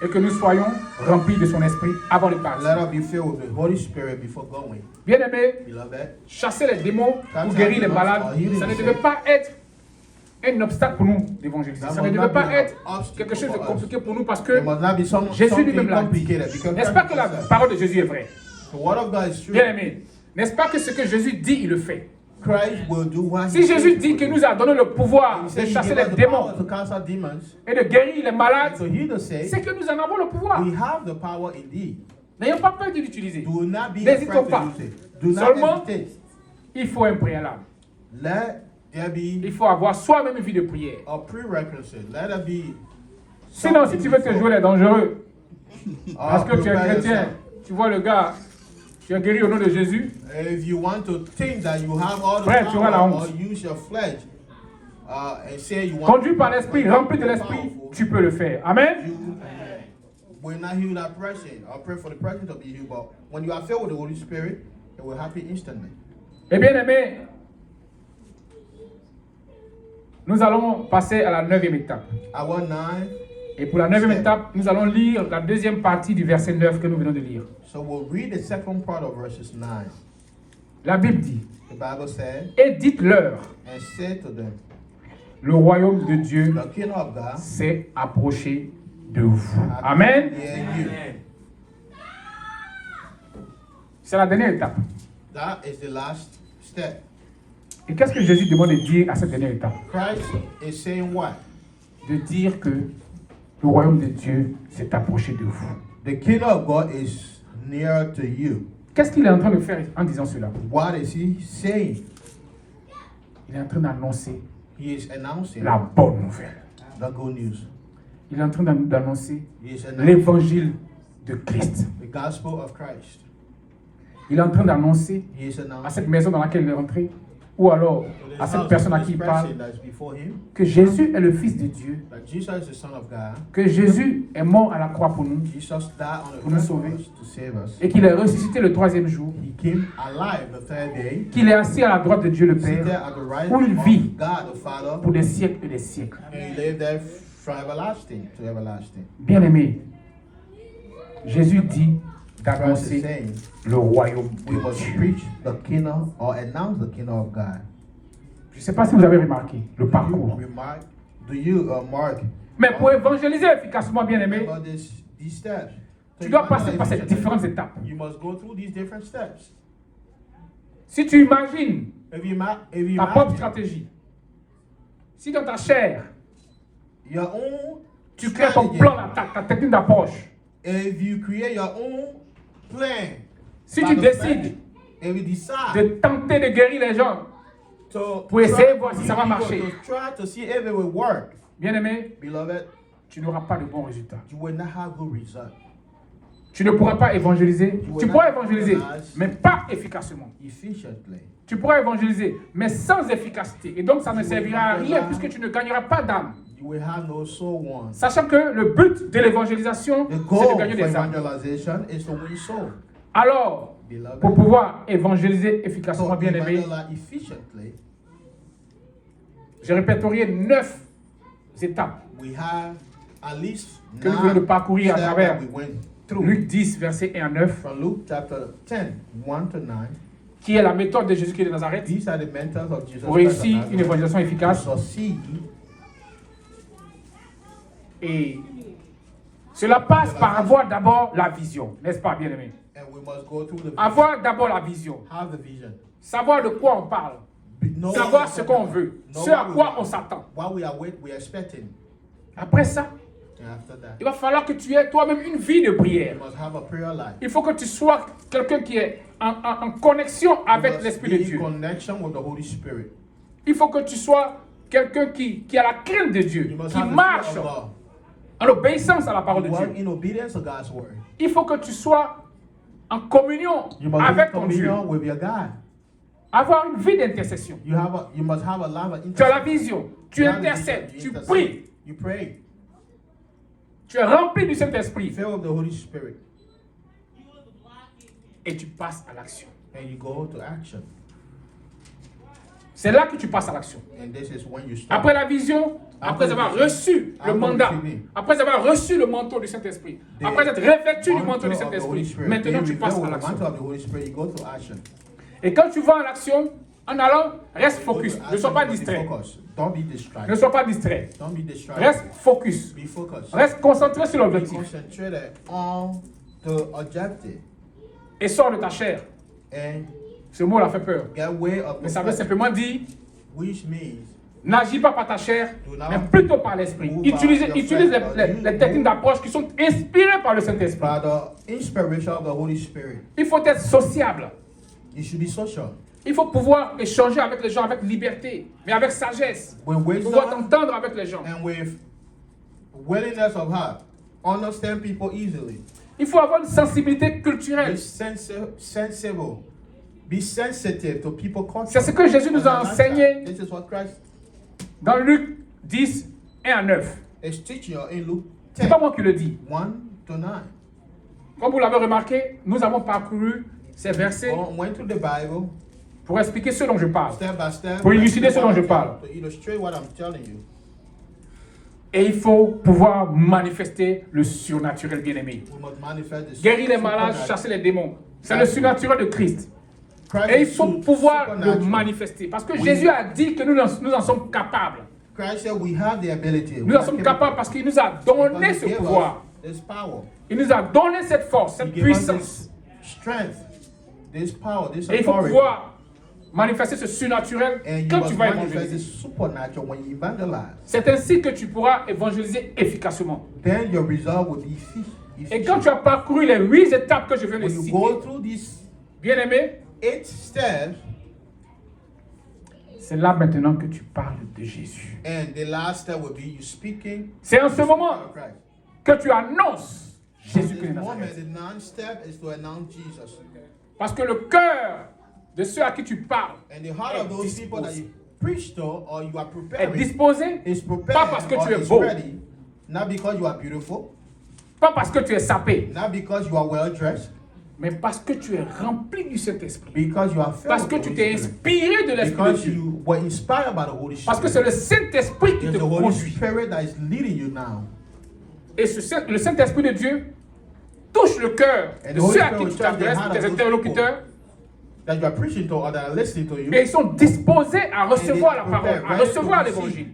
et que nous soyons remplis de son esprit avant de partir. Let us be filled with the Holy Spirit before going. Bien-aimés, Beloved, chasser les démons ou guérir les malades, ça ne devait pas être un obstacle pour nous d'évangéliser. Ça ne devait pas être quelque chose de compliqué pour nous parce que it must not be Jésus something lui-même l'a dit. complicated. Because N'est-ce pas que la parole de Jésus est vraie? the word of God is true. Bien-aimés, n'est-ce pas que ce que Jésus dit, il le fait? Christ will do what Si he Jésus says dit he qu'il will nous do. a donné le pouvoir He de said he chasser gave les us the démons power to cast out demons, et de guérir les malades, to heal the sick. c'est que nous en avons le pouvoir. We have the power indeed. N'ayons pas peur de l'utiliser. Do not be N'hésitons afraid pas. to use it. Do not Seulement, hesitate. il faut un préalable. Let there be Il faut avoir soi-même une vie de prière. a prerequisite. Let there be. Sinon, si tu veux te jouer les dangereux, parce que tu es prepare chrétien, yourself. tu vois le gars, tu es guéri au nom de Jésus, If you want to think that you have all the Frère, tu auras la power honte. or use your flesh and say you want conduit par l'Esprit, rempli de l'Esprit, tu peux le faire. Amen. you will not heal that person or pray for the person to be healed. But when you are filled with the Holy Spirit, it will happen instantly. Et bien aimé, nous allons passer à la 9e étape. Our 9. Et pour la 9e étape, nous allons lire la deuxième partie du verset 9 que nous venons de lire. So we'll read the second part of verses 9. La Bible dit, The Bible said, et dites-leur, and said to them, le royaume de Dieu the kingdom of God s'est approché de vous. Amen. near you. C'est la dernière étape. That is the last step. Et qu'est-ce que Jésus demande de dire à cette dernière étape? Christ is saying what? De dire que le royaume de Dieu s'est approché de vous. The kingdom of God is near to you. Qu'est-ce qu'il est en train de faire en disant cela? What is he saying? Il est en train d'annoncer He is announcing la bonne nouvelle. the good news. Il est en train d'annoncer He is announcing l'évangile de Christ. the gospel of Christ. Il est en train d'annoncer He is à announcing cette maison dans laquelle il est rentré, ou alors to à this cette house, personne à to qui this il parle, person that is before him, que Jésus est le Fils de Dieu, that Jesus is the Son of God. que Jésus est mort à la croix pour nous, Jesus died on the Pour nous cross sauver. to save us. et qu'il est ressuscité le troisième jour, He came alive the third day, qu'il est assis à la droite de Dieu le seated Père, at the right où il vit of God the Father, pour des siècles et des siècles. and he lived there from everlasting to everlasting. Bien-aimé, Jésus dit Christ is d'annoncer saying le royaume we de must Dieu. preach the kingdom or announce the kingdom of God. Je ne sais pas si vous avez remarqué le parcours. Do you mark Mais pour évangéliser efficacement, bien-aimé, about these steps? tu dois passer par ces différentes étapes. You must go through these different steps. Si tu imagines If you ta propre imagine stratégie, si dans ta chair, your own tu crées ton strategy, plan d'attaque, ta technique d'approche, if you create your own plan, si by tu the décides fact, if you decide de tenter de guérir les gens, to pour essayer try de voir si to ça va people marcher. to try to see if it will work, bien-aimé, beloved, tu n'auras pas de bons résultats. you will not have good results Tu ne pourras pas évangéliser. Tu pourras évangéliser, mais pas efficacement. efficiently. Tu pourras évangéliser, mais sans efficacité. Et donc, ça ne servira à rien puisque tu ne gagneras pas d'âme. You will have no soul won. Sachant que le but de l'évangélisation, The c'est goal de for gagner des âmes. evangelization is to win soul. Alors, Beloved, pour pouvoir évangéliser to efficacement, bien-aimé, evangelize efficiently, j'ai répertorié 9 étapes we have at least que nous venons de parcourir à steps travers that we went through. Luc 10, verset 1 à 9, From Luke chapter 10, 1 to 9, qui est la méthode de Jésus-Christ de Nazareth these are the mentors of Jesus pour Christ of réussir Nazareth une évangélisation to efficace. succeed. Et cela passe par avoir d'abord la vision, n'est-ce pas, bien-aimé? And we must go through the vision. Avoir d'abord la vision, Have the vision. savoir de quoi on parle, Know savoir what ce we- qu'on veut, know ce what à we quoi want, on s'attend. What we are expecting. Après ça, And after that, il va falloir que tu aies toi-même une vie de you prière. must have a prayer life. Il faut que tu sois quelqu'un qui est en connexion You avec must l'Esprit be de in Dieu. connection with the Holy Spirit. Il faut que tu sois quelqu'un qui a la crainte de Dieu, You must qui have the marche fear of en obéissance à la parole God. de Walk Dieu. in obedience to God's word. Il faut que tu sois en communion You must avec be in ton Dieu. communion with your God. Avoir une vie d'intercession. You must have a life of Tu as la intercession. vision, tu You have the intercèdes, vision, tu intercede, pries, You pray. tu es rempli du Saint-Esprit Filled with the Holy Spirit. et tu passes à l'action. And you go to action. C'est là que tu passes à l'action. And this is when you start. Après la vision, après avoir reçu le mandat, après avoir reçu le manteau du Saint-Esprit, après être revêtu du manteau du Saint-Esprit, maintenant tu passes à The l'action. mantle of the Holy Spirit, you go to action. Et quand tu vas à l'action, en allant, reste focus. Go to Ne sois action, pas be distrait. focused. Don't be Ne distracted. sois pas distrait. Don't be distracted. Reste focus. Be focused. Reste concentré sur Be l'objectif. concentrated on the objective. Et sors de ta chair. And Ce mot l'a fait peur. get way of Mais the ça veut flesh, simplement dire, which means n'agis pas par ta chair, Do not mais plutôt par l'esprit. move Utilise by your utilise flesh, les but you techniques move d'approche qui sont inspirées par le Saint-Esprit. by the inspiration of the Holy Spirit. Il faut être sociable. You should be social. Il faut pouvoir échanger avec les gens avec liberté, mais avec sagesse. With Pouvoir wisdom t'entendre avec les gens. and with willingness of heart. Understand people easily. Il faut avoir une sensibilité culturelle. Be sensible. Be sensitive to people culture. C'est ce que Jésus nous a enseigné This is what Christ dans Luc 10, 1 à 9. is teaching you in Luke Ce 10, n'est pas moi qui le dis. 1 to 9. Comme vous l'avez remarqué, nous avons parcouru ces versets Went to the Bible pour expliquer ce dont je parle. step by step. Pour élucider ce dont je parle. To illustrate what I'm telling you. Et il faut pouvoir manifester le surnaturel bien-aimé. We must manifest the Guérir les malades, supernatural. chasser les démons. C'est le surnaturel de Christ. Christ Et il is faut pouvoir le supernatural. manifester. Parce que Oui. Jésus a dit que nous en sommes capables. Christ said we have the ability. Nous en sommes capables parce qu'il nous a donné ce pouvoir. This power. Il nous a donné cette force, He cette gave us puissance. this strength, this power, this Et il faut authority. pouvoir manifester ce surnaturel And you quand tu must vas manifest évangéliser. this supernatural when you evangelize. C'est ainsi que tu pourras évangéliser efficacement. Then your result will be Et quand tu as parcouru les 8 étapes que je viens de when you citer, go through these bien aimé, 8 steps, C'est là maintenant que tu parles de Jésus. And the last step will be you speaking C'est en ce moment of Christ. que tu annonces At Jésus-Christ this de moment, Nazareth. the next step is to announce Jesus. Parce que le cœur de ceux à qui tu parles And the heart of those people that you preach to or you are est preparing disposé, is prepared pas parce que or tu es is beau, ready, not because you are beautiful, pas parce que tu es sapé, not because you are well dressed, mais parce que tu es rempli du Saint-Esprit. because you are filled Parce with que the tu Holy t'es Spirit. inspiré de l'Esprit de Because Dieu. you were inspired by the Holy Parce que c'est Spirit. le Saint-Esprit qui It's te the Holy conduit. Spirit that is leading you now. Et le Saint-Esprit de Dieu touche le cœur And de the Holy ceux à Spirit qui will tu touch the t'adresses, heart of tes those interlocuteurs, that you are preaching to or that are listening to you. et ils sont disposés à recevoir la parole, à ready to recevoir receive l'évangile.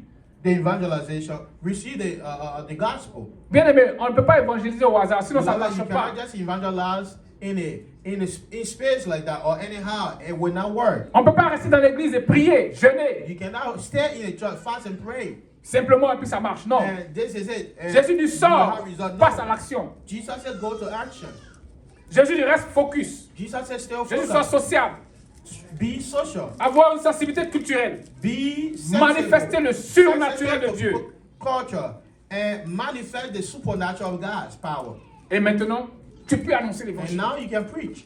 the evangelization, receive the gospel. Bien aimé, on ne peut pas évangéliser au hasard, sinon ça ne Beloved, marche you pas. cannot just evangelize in space like that or anyhow. It will not work. On ne peut pas rester dans l'église et prier, jeûner, You cannot stay in a church, fast and pray. simplement et puis ça marche. Non. And this is it. And Jésus dit you sors, have result. No. passe à l'action. Jesus said go to action. Jésus dit reste focus. Jesus said stay Jésus soit focused. sociable. Be social. Avoir une sensibilité culturelle. Be sensitive. Manifester le surnaturel de Sensitive Dieu. to culture and manifest the supernatural of God's power. Et maintenant, tu peux annoncer And l'évangile. now you can preach.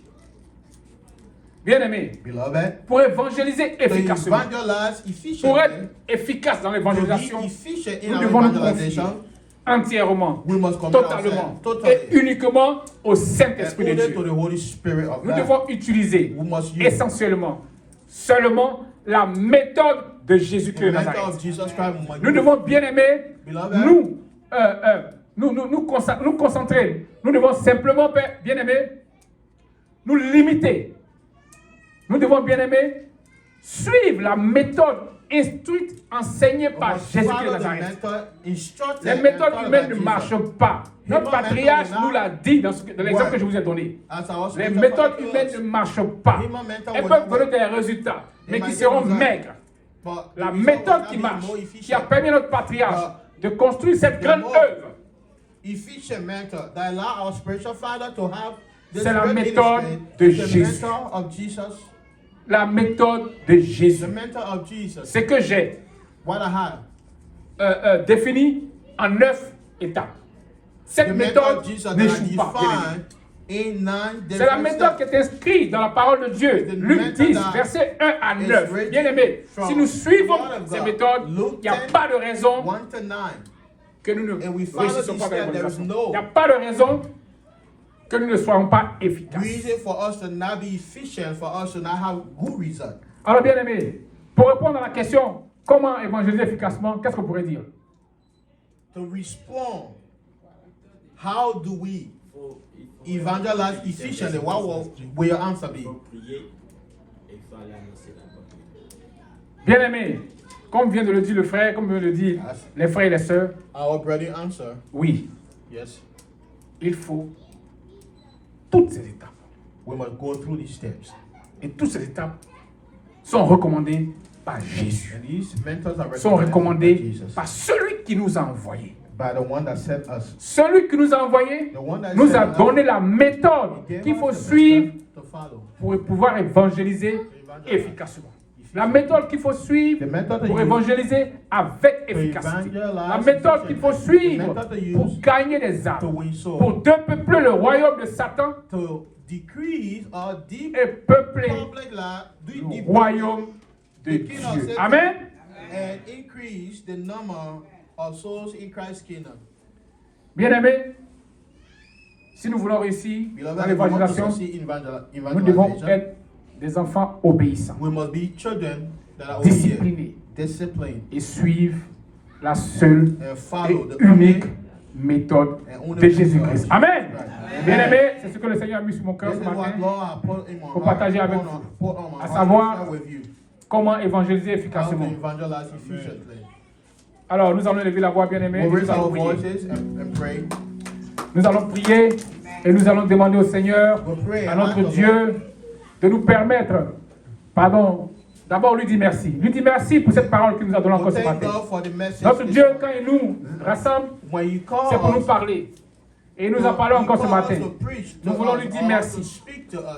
Bien aimé, Beloved, pour évangéliser to efficacement, evangelize pour être efficiently, efficace dans to l'évangélisation, be efficient in nous our devons nous confier evangelization, entièrement, we must commit totalement ourselves et totally uniquement au and Saint-Esprit de only to Dieu. the Holy Spirit of Nous God. devons utiliser We must use essentiellement seulement la méthode de the Jésus-Christ de mentor Nazareth. of Jesus Christ. We must Nous use. devons bien aimer, Beloved, nous concentrer. Nous devons simplement, bien aimer, nous limiter. Nous devons bien aimer suivre la méthode instruite, enseignée we par must Jésus-Christ de follow the Nazareth. mentor instructed Les and méthodes taught humaines by ne Jesus. marchent pas. Notre Human patriarche method nous will l'a dit dans l'exemple que je vous ai donné. As our Les spiritual méthodes father humaines told ne us. marchent pas. Human method Elles will peuvent not donner work. des résultats, mais might qui give seront results. maigres. But La the result méthode will qui not be marche, more qui a efficient. permis à notre patriarche de construire cette the grande more œuvre, efficient method that allow our spiritual father to have this c'est la great méthode ministry de is the Jésus. mentor of Jesus. la méthode de The Jésus. mentor of Jesus. C'est que j'ai What I have. défini en 9 étapes. Cette The mentor méthode of Jesus that I n'échoue pas. bien aimé. defined in 9 C'est la different méthode qui steps. est inscrite dans la parole de Dieu. The Luc method 10, that versets 1 à is 9. written Bien aimé, from si nous suivons the Word of ces God. méthodes, Luke il n'y a 10, pas de raison 1 to 9. que nous ne And we follow réussissions these pas dans steps, there is l'évangélisation. no Il n'y a pas de raison que nous ne soyons pas efficaces. Reason for us to not be efficient, for us to not have good result. Alors bien aimé, pour répondre à la question, comment évangéliser efficacement, qu'est-ce qu'on pourrait dire? To respond, how do we evangelize efficiently? What will your answer be? Bien aimé, comme vient de le dire le frère, comme vient de le dire les frères et les sœurs, Our brother answer, oui, yes. il faut toutes ces étapes. We must go through these steps. Et toutes ces étapes sont recommandées par Jésus. And these mentors are Sont recommended by recommandées Jesus, par celui qui nous a envoyés. by the one that sent us. Celui qui nous a envoyés The one that nous a sent donné us, la méthode he gave qu'il us faut the suivre method to follow. pour pouvoir évangéliser efficacement. La méthode qu'il faut suivre The method pour to use évangéliser avec efficacité. La méthode qu'il faut suivre pour gagner des to âmes. win souls, Pour depeupler le royaume de Satan to decrease or deep et peupler public life, le royaume de Dieu. Amen. and increase the number of souls in Christ's kingdom. Bien-aimés, si nous voulons réussir Beloved, dans if we want to l'évangélisation, succeed in nous devons evangelization, être des enfants obéissants, we must be children that are obedient, disciplinés disciplined, et suivre la seule and follow et the unique only méthode and only de way Jésus-Christ. of Amen. Jesus Christ. Bien-aimés, c'est ce que le Seigneur a mis sur mon cœur This ce is what matin, Lord has put in my pour heart, partager avec put vous. on my À heart savoir, to share with you comment évangéliser how to efficacement. evangelize efficiently. Alors, nous allons lever la voix, bien-aimés, et We'll raise nous allons our prier. voices and pray. Nous allons prier et nous allons demander au Seigneur, We'll pray à and notre ask the Dieu, de nous permettre, d'abord lui dire merci. Lui dire merci pour cette parole qu'il nous a donnée encore We'll ce thank matin. God for the message. Notre this Dieu, morning. quand il nous rassemble, When you c'est pour nous call us, parler. Et il nous a parlé encore ce matin. Nous voulons lui dire merci.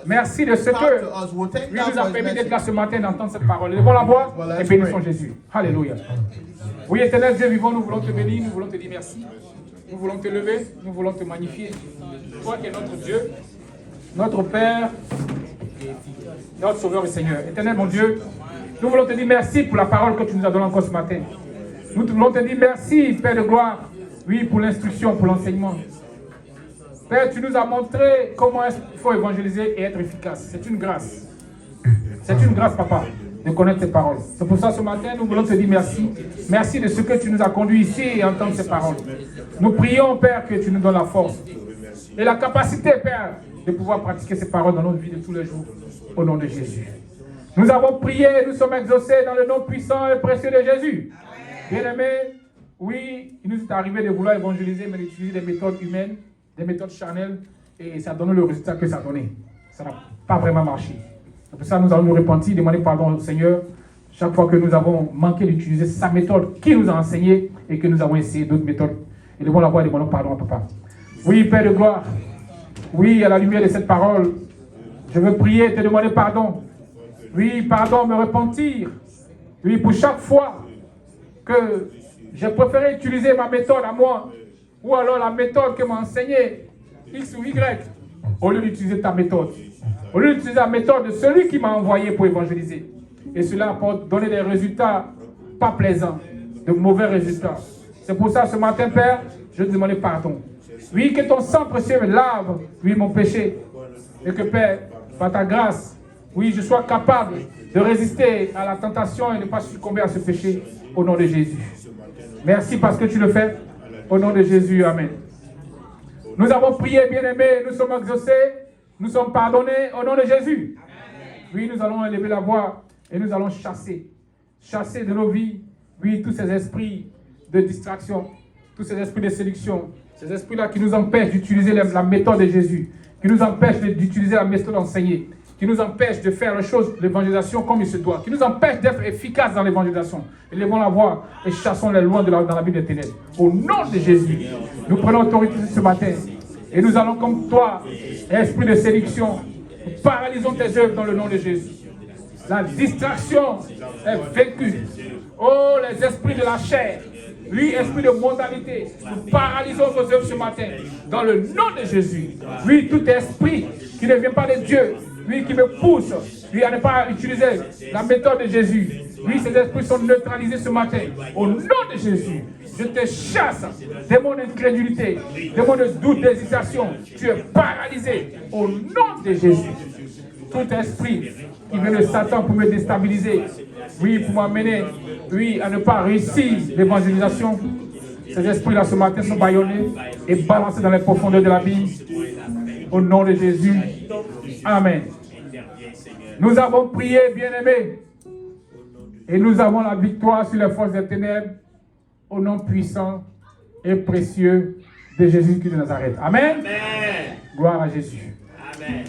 Merci de ce que lui nous a permis d'être là ce matin et d'entendre cette parole. Levons la voix et bénissons Jésus. Alléluia. Oui, éternel Dieu vivant, nous voulons te bénir, nous voulons te dire merci. Nous voulons te lever, nous voulons te magnifier. Toi qui es notre Dieu, notre Père, notre Sauveur et Seigneur. Éternel mon Dieu, nous voulons te dire merci pour la parole que tu nous as donnée encore ce matin. Nous voulons te dire merci, Père de gloire, oui, pour l'instruction, pour l'enseignement. Père, tu nous as montré comment il faut évangéliser et être efficace. C'est une grâce. C'est une grâce, Papa, de connaître tes paroles. C'est pour ça, ce matin, nous voulons te dire merci. Merci de ce que tu nous as conduits ici et entendre ces paroles. Nous prions, Père, que tu nous donnes la force et la capacité, Père, de pouvoir pratiquer ces paroles dans notre vie de tous les jours, au nom de Jésus. Nous avons prié, nous sommes exaucés dans le nom puissant et précieux de Jésus. Bien-aimés, oui, il nous est arrivé de vouloir évangéliser, mais d'utiliser des méthodes humaines, des méthodes charnelles, et ça a donné le résultat que ça a donné. Ça n'a pas vraiment marché. C'est pour ça que nous allons nous repentir, demander pardon au Seigneur, chaque fois que nous avons manqué d'utiliser sa méthode qui nous a enseigné et que nous avons essayé d'autres méthodes. Et devons la voix et demandons pardon à Papa. Oui, Père de gloire, oui, à la lumière de cette parole, je veux prier, te demander pardon. Oui, pardon, me repentir. Oui, pour chaque fois que j'ai préféré utiliser ma méthode à moi, ou alors la méthode que m'a enseigné X ou Y, au lieu d'utiliser ta méthode. Au lieu d'utiliser la méthode de celui qui m'a envoyé pour évangéliser. Et cela apporte donner des résultats pas plaisants, de mauvais résultats. C'est pour ça, ce matin, Père, je te demande pardon. Oui, que ton sang précieux me lave, oui, mon péché. Et que, Père, par ta grâce, oui, je sois capable de résister à la tentation et de ne pas succomber à ce péché, au nom de Jésus. Merci parce que tu le fais. Au nom de Jésus, Amen. Nous avons prié, bien-aimés, nous sommes exaucés, nous sommes pardonnés au nom de Jésus. Oui, nous allons élever la voix et nous allons chasser de nos vies, oui, tous ces esprits de distraction, tous ces esprits de séduction, ces esprits-là qui nous empêchent d'utiliser la méthode de Jésus, qui nous empêchent d'utiliser la méthode enseignée, qui nous empêchent de faire les choses, l'évangélisation comme il se doit, qui nous empêchent d'être efficaces dans l'évangélisation. Élevons la voix et chassons les lois dans la vie des ténèbres. Au nom de Jésus, nous prenons autorité ce matin et nous allons comme toi, esprit de séduction, nous paralysons tes œuvres dans le nom de Jésus. La distraction est vaincue. Oh, les esprits de la chair, oui, esprit de mondalité, nous paralysons vos œuvres ce matin dans le nom de Jésus. Oui, tout esprit qui ne vient pas de Dieu, oui, qui me pousse, oui, à ne pas utiliser la méthode de Jésus. Oui, ces esprits sont neutralisés ce matin. Au nom de Jésus, je te chasse, démon d'incrédulité, démon de doute, d'hésitation. Tu es paralysé au nom de Jésus. Tout esprit qui vient de Satan pour me déstabiliser, oui, pour m'amener, oui, à ne pas réussir l'évangélisation. Ces esprits-là ce matin sont bâillonnés et balancés dans les profondeurs de l'abîme. Au nom de Jésus. Amen. Nous avons prié, bien-aimés, et nous avons la victoire sur les forces des ténèbres au nom puissant et précieux de Jésus-Christ de Nazareth. Amen. Amen. Gloire à Jésus. Amen.